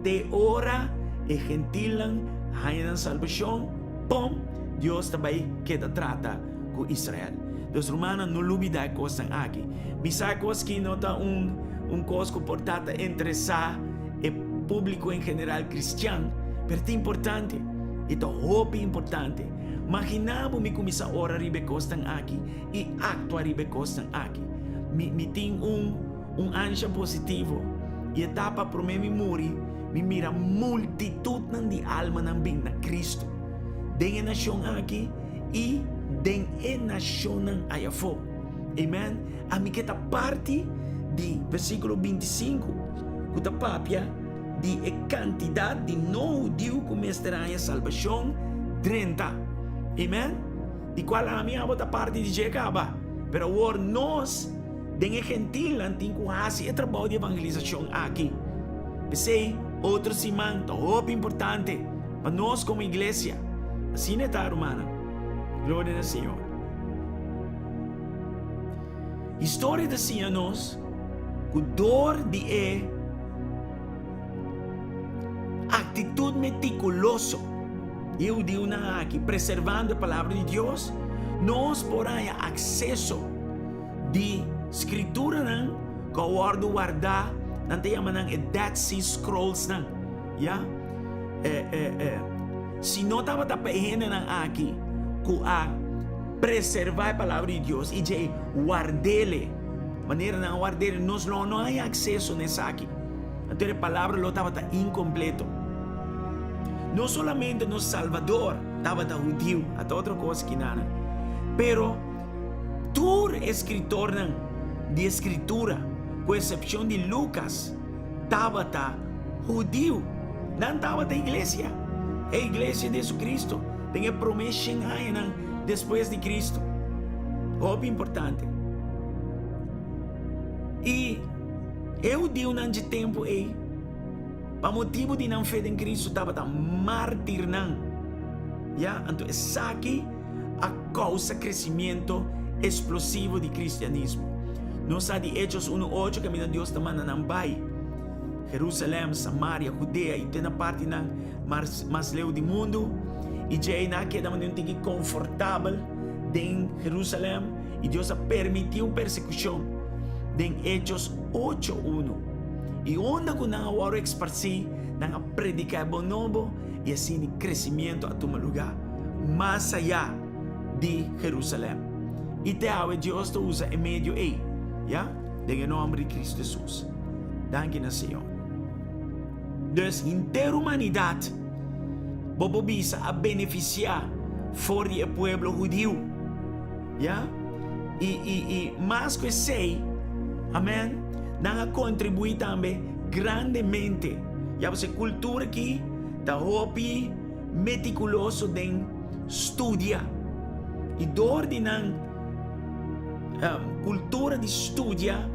De hora e gentilan hainan salvação, pom, Deus também queda trata com Israel. Dos romanos não olvidar coisas aqui. Bisa coisas que não está coisa comportada entre sa e público em geral cristiano, mas é importante. E é hope importante. Imaginava me começar a orar ribe coisas aqui e actuar ribe coisas aqui. Me tem ânsia positivo e etapa para mim morrer. Me mira multitud de alma na bem na Cristo. Den nação aqui e den nação aí fora. Amen. A mim que tá parte de versículo 25, que tá papia de quantidade de não judeu que mesterá a salvação 30. Amen. De qual a minha outra parte de Jacaba. Pero agora nós den gentil anting kuhasi e trabalho de evangelização aqui. Pensei, outro simão, é importante para nós como igreja. Assim é, tá, romana. Glória ao Senhor. História da Senhor nós, com dor de atitude meticulosa. Eu digo na aqui, preservando a palavra de Deus, nós porém acesso de escritura não, que o guardar, não tem a Dead Sea Scrolls não, ya? Se não estava tapando aqui, que a preservar a palavra de Deus e de guardá-la, maneira não guardar, nós não há acesso nessa aqui. Então a palavra não estava incompleto. Não somente no Salvador estava judeu, até outra coisa que nada. Pero todo escritor de escritura, com exceção de Lucas, estava judeu, não estava da igreja. A igreja de Jesus Cristo tem a promessa depois de Cristo. Óbvio importante. E eu digo nesse tempo aí, para motivo de não fé em Cristo, estava mártir não. Ya, então essa aqui a causa crescimento explosivo de cristianismo. Nós há de Hechos 1:8 que Deus está mandando vai. Jerusalém, Samaria, Judea e toda parte não mais leu do mundo. E já na que da maneira tem confortável em Jerusalém e Deus permitiu persecução. Em Hechos 8:1. E onde que não há exparsi, não predicar bom novo e assim crescimento a tomar lugar mais allá de Jerusalém. E te ave Deus te usa em meio aí, ya? Em nome de Cristo Jesus. Danke na Senhor. Dus inteira humanidade bobo bisa a beneficiar for o pueblo judío, ya? E mais que sei, amém? Não contribui também grandemente. Já você cultura aqui da hobby meticuloso de estudia e dor de cultura de estudia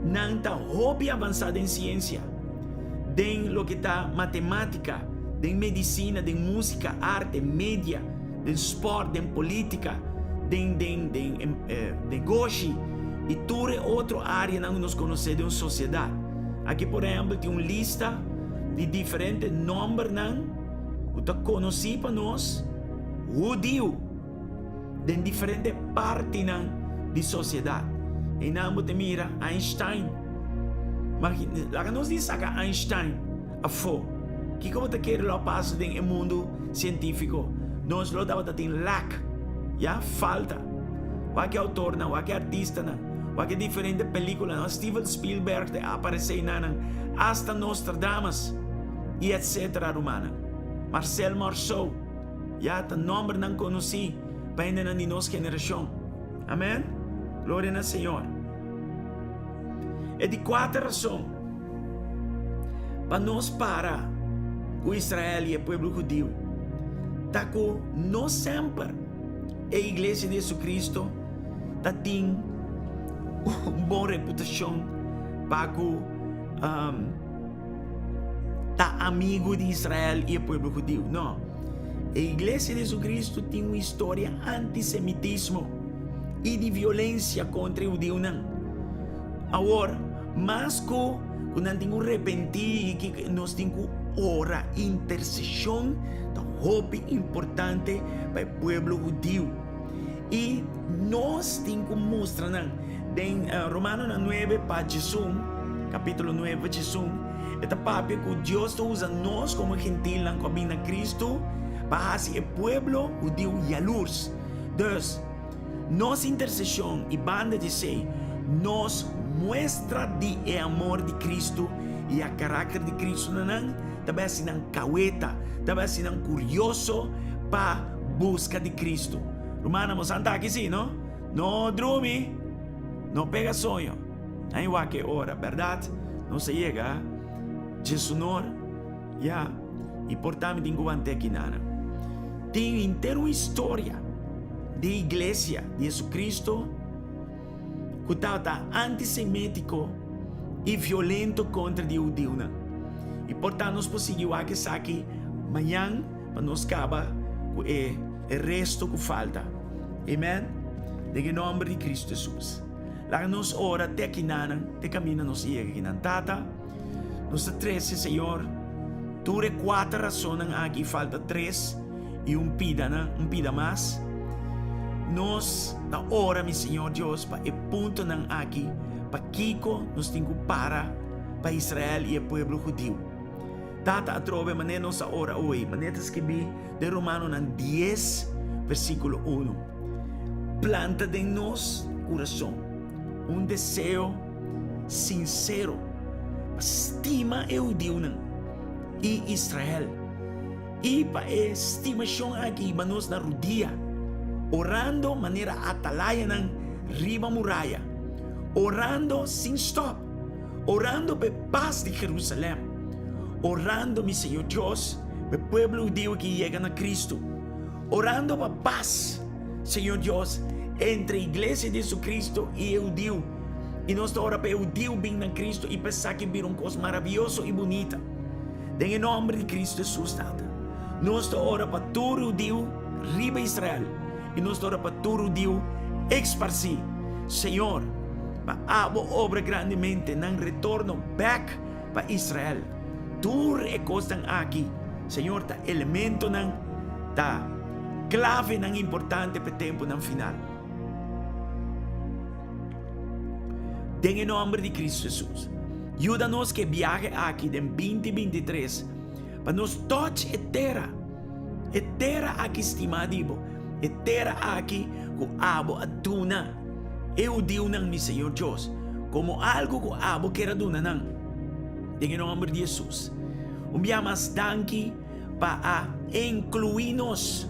não tá hobby avançado em ciência, de lo que tá matemática, de medicina, de música, arte, mídia, de esporte, de política, de negócio e toda outra área não nos conhece de uma sociedade. Aqui, por exemplo, tem uma lista de diferentes nomes que está conhecido para nós, judeu, de diferentes partes da sociedade. E não te mira Einstein. Mas lá nós diz que Einstein a fo que como te quer lá passo no mundo científico, nós lo dava tem lack, já falta. Qualquer autor não, qualquer artista não, qualquer diferente película não, Steven Spielberg aparece não, hasta Nostradamus e etc. romana. Marcel Marceau, já tá nome não conheci, para ainda na nossa geração. Amém? Glória ao Senhor. É de quatro razões para nós parar com Israel e o povo judeu. Tá com nós sempre a igreja de Jesus Cristo tá tem uma boa reputação para tá amigo de Israel e o povo judío. Não. A Igreja de Jesucristo tem uma história antissemitismo e de violência contra o judeu. Agora, mas que nós temos que arrepentir, que nós temos que orar, intercessão, da hope importante para o povo judeu. E nós temos que mostrar, em Romanos 9, capítulo 9, esta papi que Deus usa nós como gentil, como a Cristo, para fazer o povo judeu e a luz. Então, nossa intercessão e banda de ser, nos muestra de amor de Cristo e a caráter de Cristo também assim caueta, também assim curioso para busca de Cristo. Romana mo santa aqui sim, não? Não dorme, não pega sonho. Aí o que hora, verdade? Não se chega. Jesus não, já. E portanto tem que manter aqui nada. Tem inteira uma história de igreja de Jesus Cristo que está antissemítico e violento contra os judeus. E portanto nós conseguimos aqui amanhã para nos acabar com o resto que falta. Amém? Em nome de Cristo Jesus. Lá nos ora até aqui nada, até caminho nos chega aqui na tata. Nos 13, Senhor, tu re 4 razões aqui, falta 3 e pida mais. Nós, na hora, meu Senhor Deus, para o ponto aqui, para Kiko, nós temos que para Israel e o povo judeu. Tata atrove, maneira nossa hora hoje, maneira escrever de Romanos 10, versículo 1. Planta de nós coração desejo sincero, estima o Deus e Israel. E para a estimação aqui, nós na rodia, orando maneira atalaya riba muralha, orando sem stop, orando para paz de Jerusalém, orando, meu Senhor Deus, para o povo judeu que chega na Cristo, orando para paz, Senhor Deus, entre a igreja de Jesus Cristo e o judeu. E nós oramos para o judeu vir na Cristo e pensar que vir coisa maravilhosa e bonita. Em nome de Cristo Jesus, nós oramos para todo judeu riba Israel. E nós oramos para todo judeu esparci. Senhor, para a obra grandemente, não retorno back para Israel. Tu recostas aqui, Senhor, tá elemento tá clave importante para o tempo final. Em nome de Cristo Jesus, ajuda-nos que viaje aqui em 2023 para nos touch etera aqui estimado, etera aqui com abo aduna, eu digo meu Senhor Deus, como algo que abo quer aduna em nome de Jesus. Mas danke para incluir-nos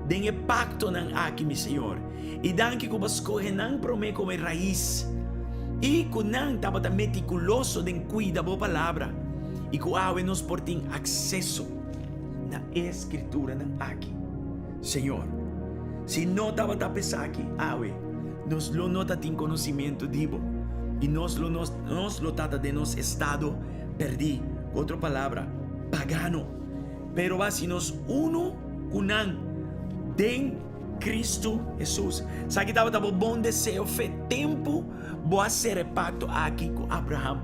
em pacto aqui, meu Senhor, e danke que você escolhe para mim como raiz. E que não estava tão meticuloso em cuidar da palavra. E que nos por ter acesso na escritura aqui. Senhor, se não estava tão pesado aqui, nos lo nota tem conhecimento divo. E nos lo trata de nos estado perdido. Outra palavra, pagano. Pero se nos uno kunan den Cristo Jesus. Sabe que estava bom desejo, fé, tempo, boa ser pacto aqui com Abraham.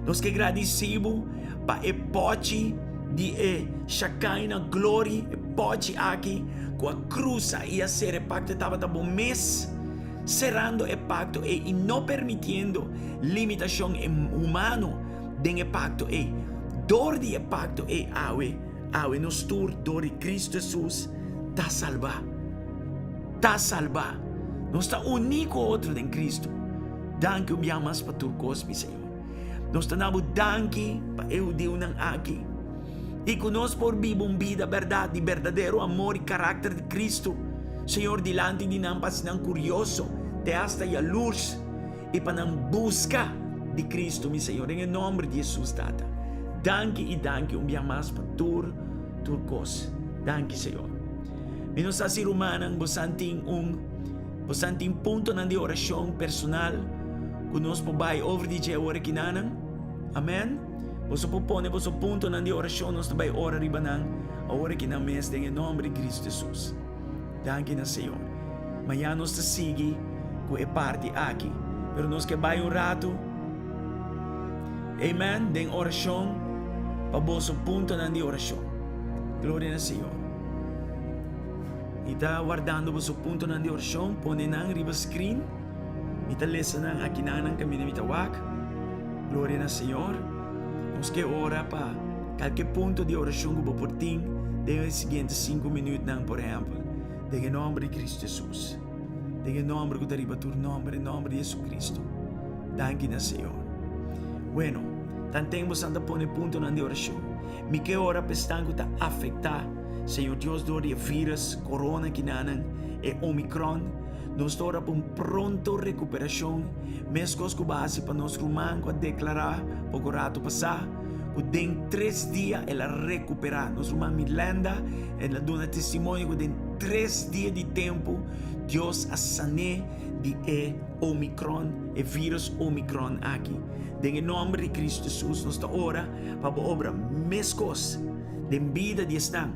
Nós que agradecemos para o pote de Shekinah glória, o pote aqui com a cruz e a ser pacto estava bom mês, cerrando o pacto e não permitindo limitação humana do pacto e dor de pacto e nos tur dor de Cristo Jesus está salvar. Está salva. Nós está único outro em Cristo. Danke mais para tu cos, meu Senhor. Nós estamos danke para eu Deus aqui. E que nós por viver uma vida verdade, de verdadeiro amor e caráter de Cristo. Senhor, dilante de nós para curioso, de hasta a luz e para não busca de Cristo, meu Senhor. Em nome de Jesus, Tata. Danke e danke mais para tu cos. Danke, Senhor. Menos sa sirumanang bosanting punto de oração personal que nos pabay over di Jehovah kinanang. Amen. Você propõe você ponto na de oração, nós vai orar ribanan, a hora que na mês em nome de Cristo Jesus. Danke na Senhor. Amanhã nós te sigue com a parte aqui, pero nós que vai rato. Amen, den oração, para você ponto na de oração. Glória ao Senhor. E está guardando você ponto na de oração, põe na riba screen. E está lendo aqui na caminho de Mitawak. Glória ao Senhor. Nós que ora para qualquer ponto de oração que por ti, os seguintes 5 minutos, por exemplo. Em nome de Cristo Jesus. Em nome que arriba tu nome, em nome de Jesus Cristo. Danke na Senhor. Bueno, tantemos Santa pone ponto na de oração. Mi que ora pestango ta afectar, Senhor Deus, do vírus, corona que nanan, e Omicron. Nós ora por pronto recuperação, mescos que base para nós rumang a declarar, pouco rato passar, que den 3 dias ela recuperar. Nós rumang Mirlanda, ela dá testemunho que den 3 dias de tempo, Deus a sané de Omicron, e vírus Omicron aqui. Em nome de Cristo Jesus, nós ora para a obra mescos de vida de estar.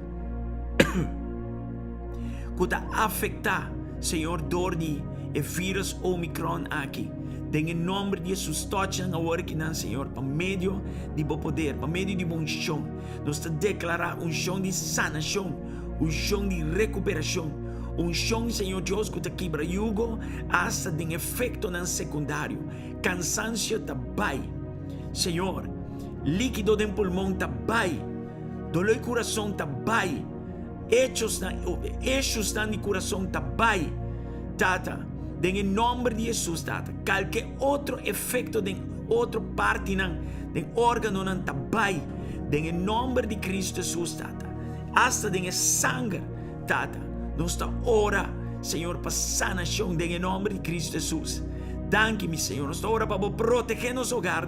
Que está afetar, Senhor, dor de vírus Omicron aqui. Em nome de Jesus, tocha a hora que não, Senhor, para meio de bom poder, para meio de bom chão. Nós te declarar chão de sanação, chão de recuperação, chão, Senhor Deus, que te quebra jugo, hasta de efeito não secundário. Cansancio tabai, Senhor, líquido de pulmão tabai, dolor de coração tabai, hechos na de coração tabai, tata, em nome de Jesus, tata, qualquer outro efeito de outra parte não, de órgano não tabai, em nome de Cristo Jesus, tata, hasta de sangue, tata, nós ta ora, Senhor, para sanação, em nome de Cristo Jesus. Danke, mi Senhor, nós ora para proteger nosso hogar,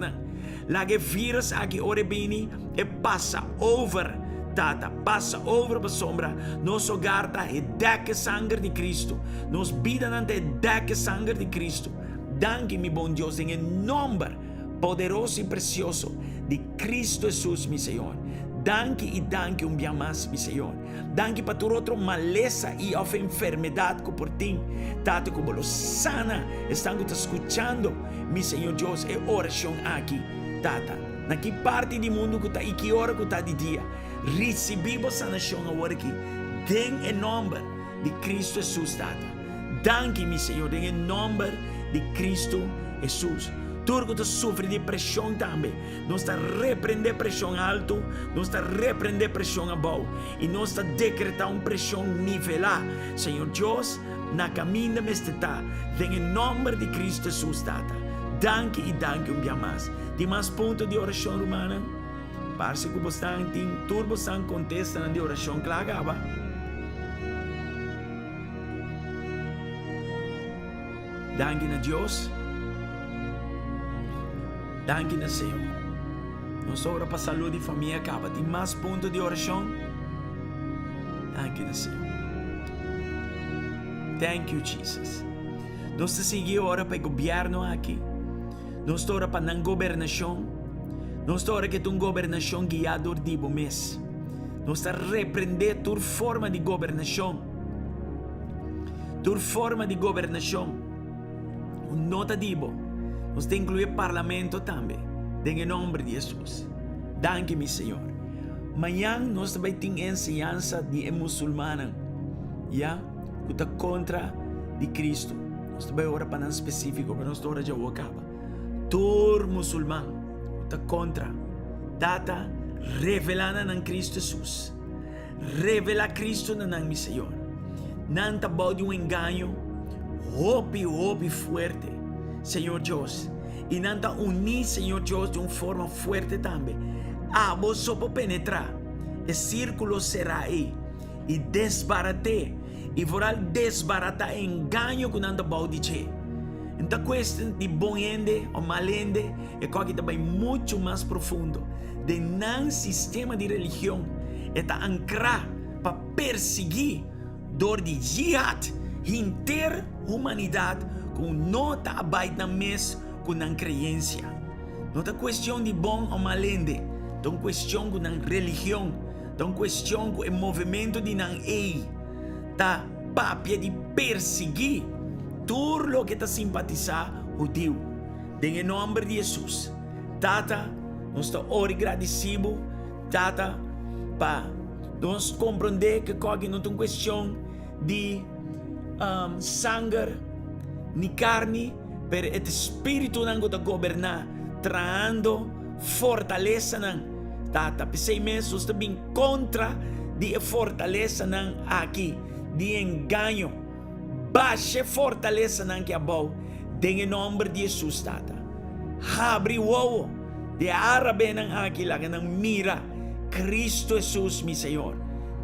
lá que vírus aqui ora bem e passa over, tata, passa over para sombra, nosso hogar tá e deque sangue de Cristo, nos vida não é deque sangue de Cristo. Danke, mi bom Deus, em nome poderoso e precioso de Cristo Jesus, mi Senhor. Danke e danke dia mais, mi Senhor. Danke para tu outro maleza e a enfermidade que por ti, tata, como lo sana, estão te escuchando, mi Senhor Deus, é oração aqui, tata. Na que parte do mundo que está e que hora que está de dia, recebemos sanação agora aqui, em nome de Cristo Jesus, tata. Danke, mi Senhor, em nome de Cristo Jesus. Turco que sofre de pressão também. Nós está repreender pressão alto, nós está repreender pressão abaixo e nós está decretar uma pressão nivelar. Senhor Deus, na caminho me está, em nome de Cristo Jesus, tata. Danke e danke dia mais. De mais ponto de oração romana, parece que você tem turbo estão contestando de oração que acaba. Danke a Deus. Danke na Senhor. Nós ora para a saúde e família acaba. Tem mais ponto de oração. Danke na Senhor. Thank you, Jesus. Nós seguimos ora para o governo aqui. Nós ora para a governação. Nós ora que tu governação guiador de bom mês. Nós repreender tua forma de governação. Tua forma de governação. Nota dibo. Nós temos que incluir parlamento também, em nome de Jesus. Danke, mi Senhor. Amanhã nós também temos ensinança de muçulmana, que está contra de Cristo. Nós também ora para não específico, mas nós ora já o acaba. Todo muçulmano está contra. Data revelada em Cristo Jesus. Revela Cristo na mi Senhor. Não está bom de engano, hope forte. Senhor Deus, e não está unir, Senhor Deus, de uma forma forte também. Vos só para penetrar, o círculo será aí, e desbaratar, e vorá desbaratar engano que não está bom de dizer. Então, questão de bom ende ou mal ende é coisa também muito mais profundo. De não sistema de religião, está ancrar para perseguir dor de jihad, inter-humanidade, com nota abaixo na mês com a crença. Não é questão de bom ou mal ende. Tão questão com a religião. Tão questão com o movimento de não tá papia de perseguir tudo lo que está simpatizar judeu. Em nome de Jesus. Tata, nós estamos agradecidos. Tata, para nós compreender que não é uma questão de sangue ni carne, pero o Espírito não está governar, trazendo fortaleza não. Tata, pensei mesmo, nós estamos contra de fortaleza não aqui, de engano. Baixe fortaleza não que é bom, em nome de Jesus, Tata. Abre o olho de árabe não aqui, lá que não mira Cristo Jesus, meu Senhor,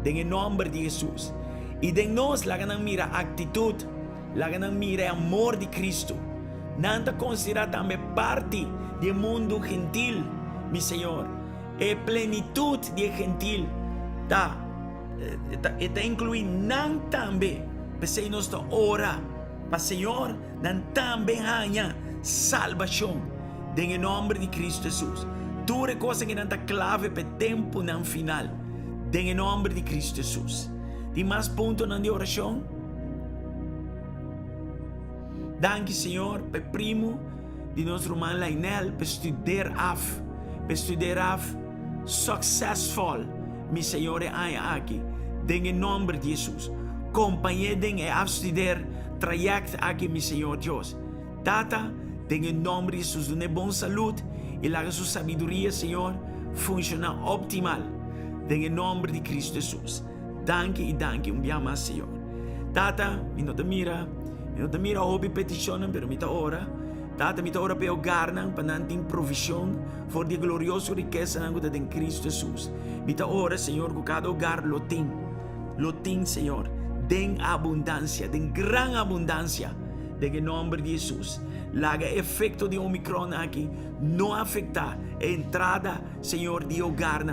em nome de Jesus. E de nós, lá que não mira atitude, lá que não mira amor de Cristo, não está considerado também parte do mundo gentil, meu Senhor. E plenitude de gentil está incluindo não também, porque nós estamos orando para o Senhor, não também há salvação, em nome de Cristo Jesus. Tudo é coisa que não está clave para o tempo não final, em nome de Cristo Jesus. Tem mais pontos na oração? Danke, Senhor, para primo de nosso irmão Lainel, para estudar successful, meu Senhor, aqui, em nome de Jesus. Companhia de estudar trajecto aqui, meu Senhor Deus. Tata, em nome de Jesus, dê boa saúde e lá sua sabedoria, Senhor, funciona optimal, em nome de Cristo Jesus. Danke e danke, dia mais, Senhor. Tata, não te mira hobby petição, pero me ora. Tata, me ora para o garnan, para não ter provisão, for de gloriosa riqueza em Cristo Jesus. Me ora, Senhor, que cada hogar lo tem, Senhor, den abundância, den gran abundância, em nome de Jesus. Laga efeito de Omicron aqui, não afeta a entrada, Senhor, de hogar,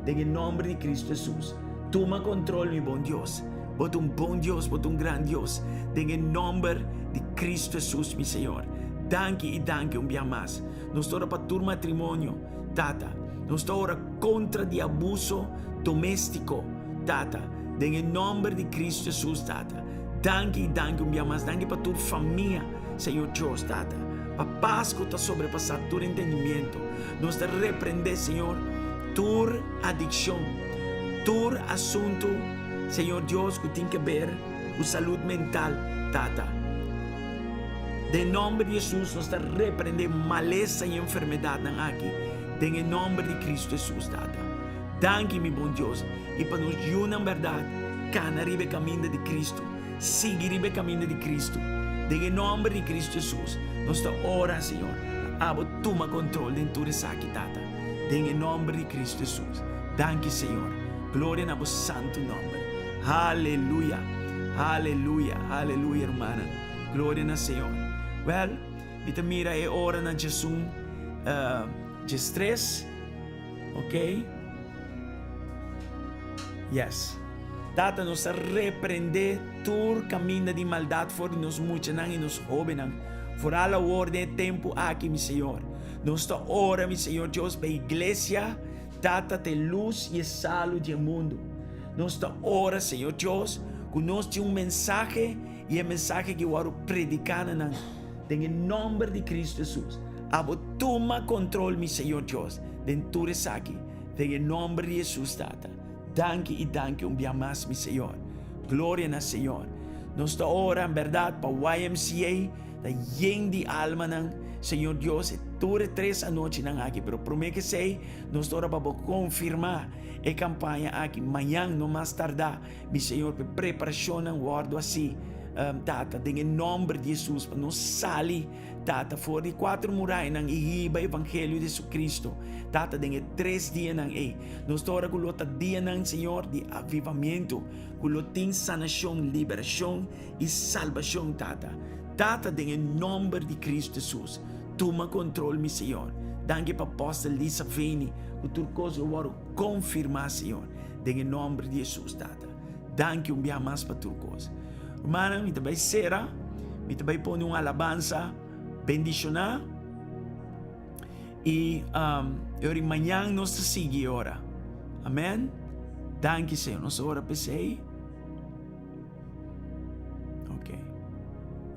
em nome de Cristo Jesus. Toma controle, meu bom Deus. Bota bom Deus, bota grande Deus. Em nome de Cristo Jesus, meu Senhor. Danke e danke dia mais. Nós estamos para o matrimônio, Tata. Nós estamos contra o abuso doméstico, Tata. Em nome de Cristo Jesus, Tata. Danke e danke dia mais. Danke para tua família, Senhor Deus, Tata. Para paz que está sobrepassar todo entendimento. Nós te repreender, Senhor, tua adicção, tua assunto, Senhor Deus, que tem que ver com saúde mental, Tata. De nome de Jesus, nós te repreender maleza e enfermidade aqui. Em nome de Cristo Jesus, Tata. Danke, meu bom Deus. E para nos juntar na verdade, canaribe caminho de Cristo. Seguir o caminho de Cristo. Em nome de Cristo Jesus, nós te ora, Senhor. Abo, toma controle de tudo isso aqui, Tata. Em nome de Cristo Jesus. Danke, Senhor. Glória no santo nome. Aleluia. Aleluia. Aleluia, hermana. Glória no Senhor. Well, kita mira é hora na Jesus de estresse. Ok? Yes. Tata nos repreender todo caminho de maldade for nos muitos e nos jovens. For alla ordem de tempo aqui, meu Senhor. Nós te ora, meu Senhor Deus, para a igreja, Tata, te luz e sal do mundo. Nós te ora, Senhor Deus, que nós temos mensagem e a mensagem que eu vou predicar em nome de Cristo Jesus. Abo toma controle, meu Senhor Deus, de tudo isso aqui. Em nome de Jesus, Tata. Danke e danke dia mais, meu Senhor. Glória no Senhor. Nós te ora, em verdade, para o YMCA, da yen de alma, Senhor Deus, é toda 3 noite aqui, pero prometo que sei, nós te ora para confirmar a campanha aqui, amanhã, não mais tardar, meu Senhor, para preparação, guardo assim, Tata, em nome de Jesus, para nós sair, Tata, fora de 4 muralhas, e ir o Evangelho de Jesus Cristo, Tata, em 3 dias, nós estamos com o dia, Senhor, de avivamento, com o tem sanação, liberação e salvação, Tata. Tata, em nome de Cristo Jesus, toma controle, meu Senhor. Danke para a apóstola Lisa Veni, o turcoso eu vou confirmar, Senhor, em nome de Jesus, Tata. Danke dia mais para turcoso. Irmã, me também será, me também põe uma alabança, bendicionar, E amanhã nós seguimos ora. Amém? Danke, Senhor. Nós ora pensei. Ok.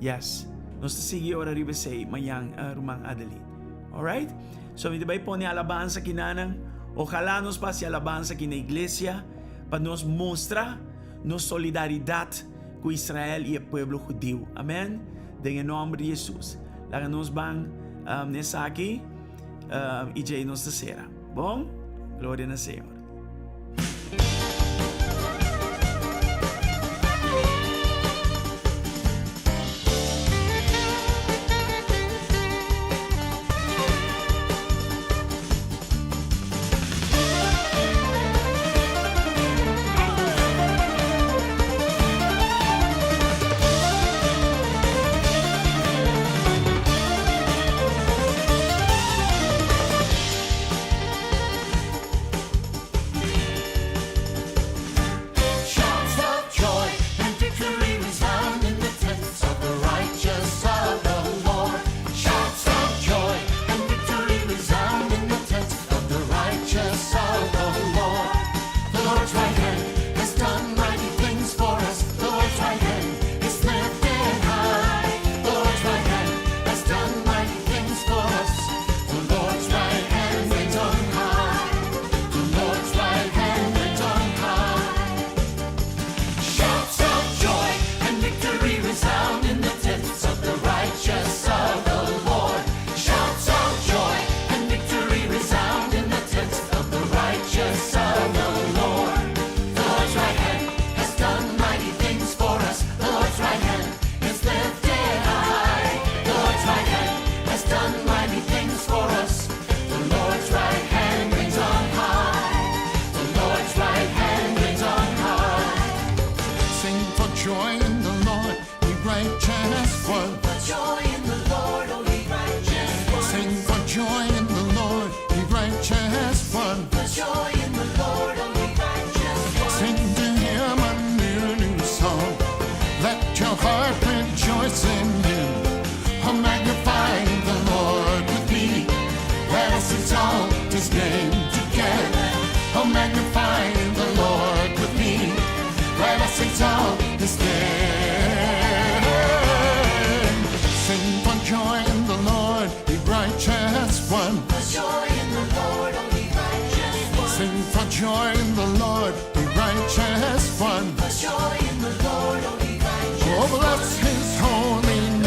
Yes. Nós seguimos ora riba sa amanhã, Rumang Adeline. Alright? So, hindi ba pone alabanza kinanang? Ojalá nos pase alabanza aqui na iglesia para nos mostrar nossa solidariedade com Israel e o povo judeu. Amém? Em nome de Jesus. Lá nos vão nessa aqui e já nos será. Bom? Glória ao Senhor. Joy in the Lord, the righteous one. For joy in the Lord, oh, bless his holy name.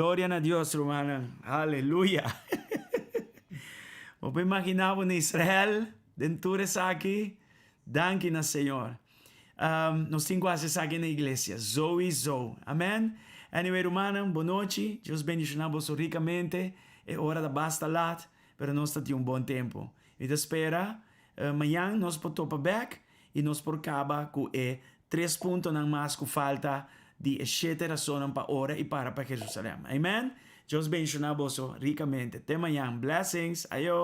Gloria a Dios, hermana. Aleluya. O imaginava na Israel, dentro aqui, danke na Senhor. Nós temos quase aqui na igreja, Zoe. Amém? Anyway, hermana, boa noite. Deus bendiga você ricamente. É hora da basta lá, pero nós temos bom tempo. E te espera, amanhã nós podemos back e nós por acabar com 3 pontos não mais que falta de 7 razões para ora e para Jerusalém. Amém? Deus bendiga você ricamente. Até amanhã. Blessings. Ayo.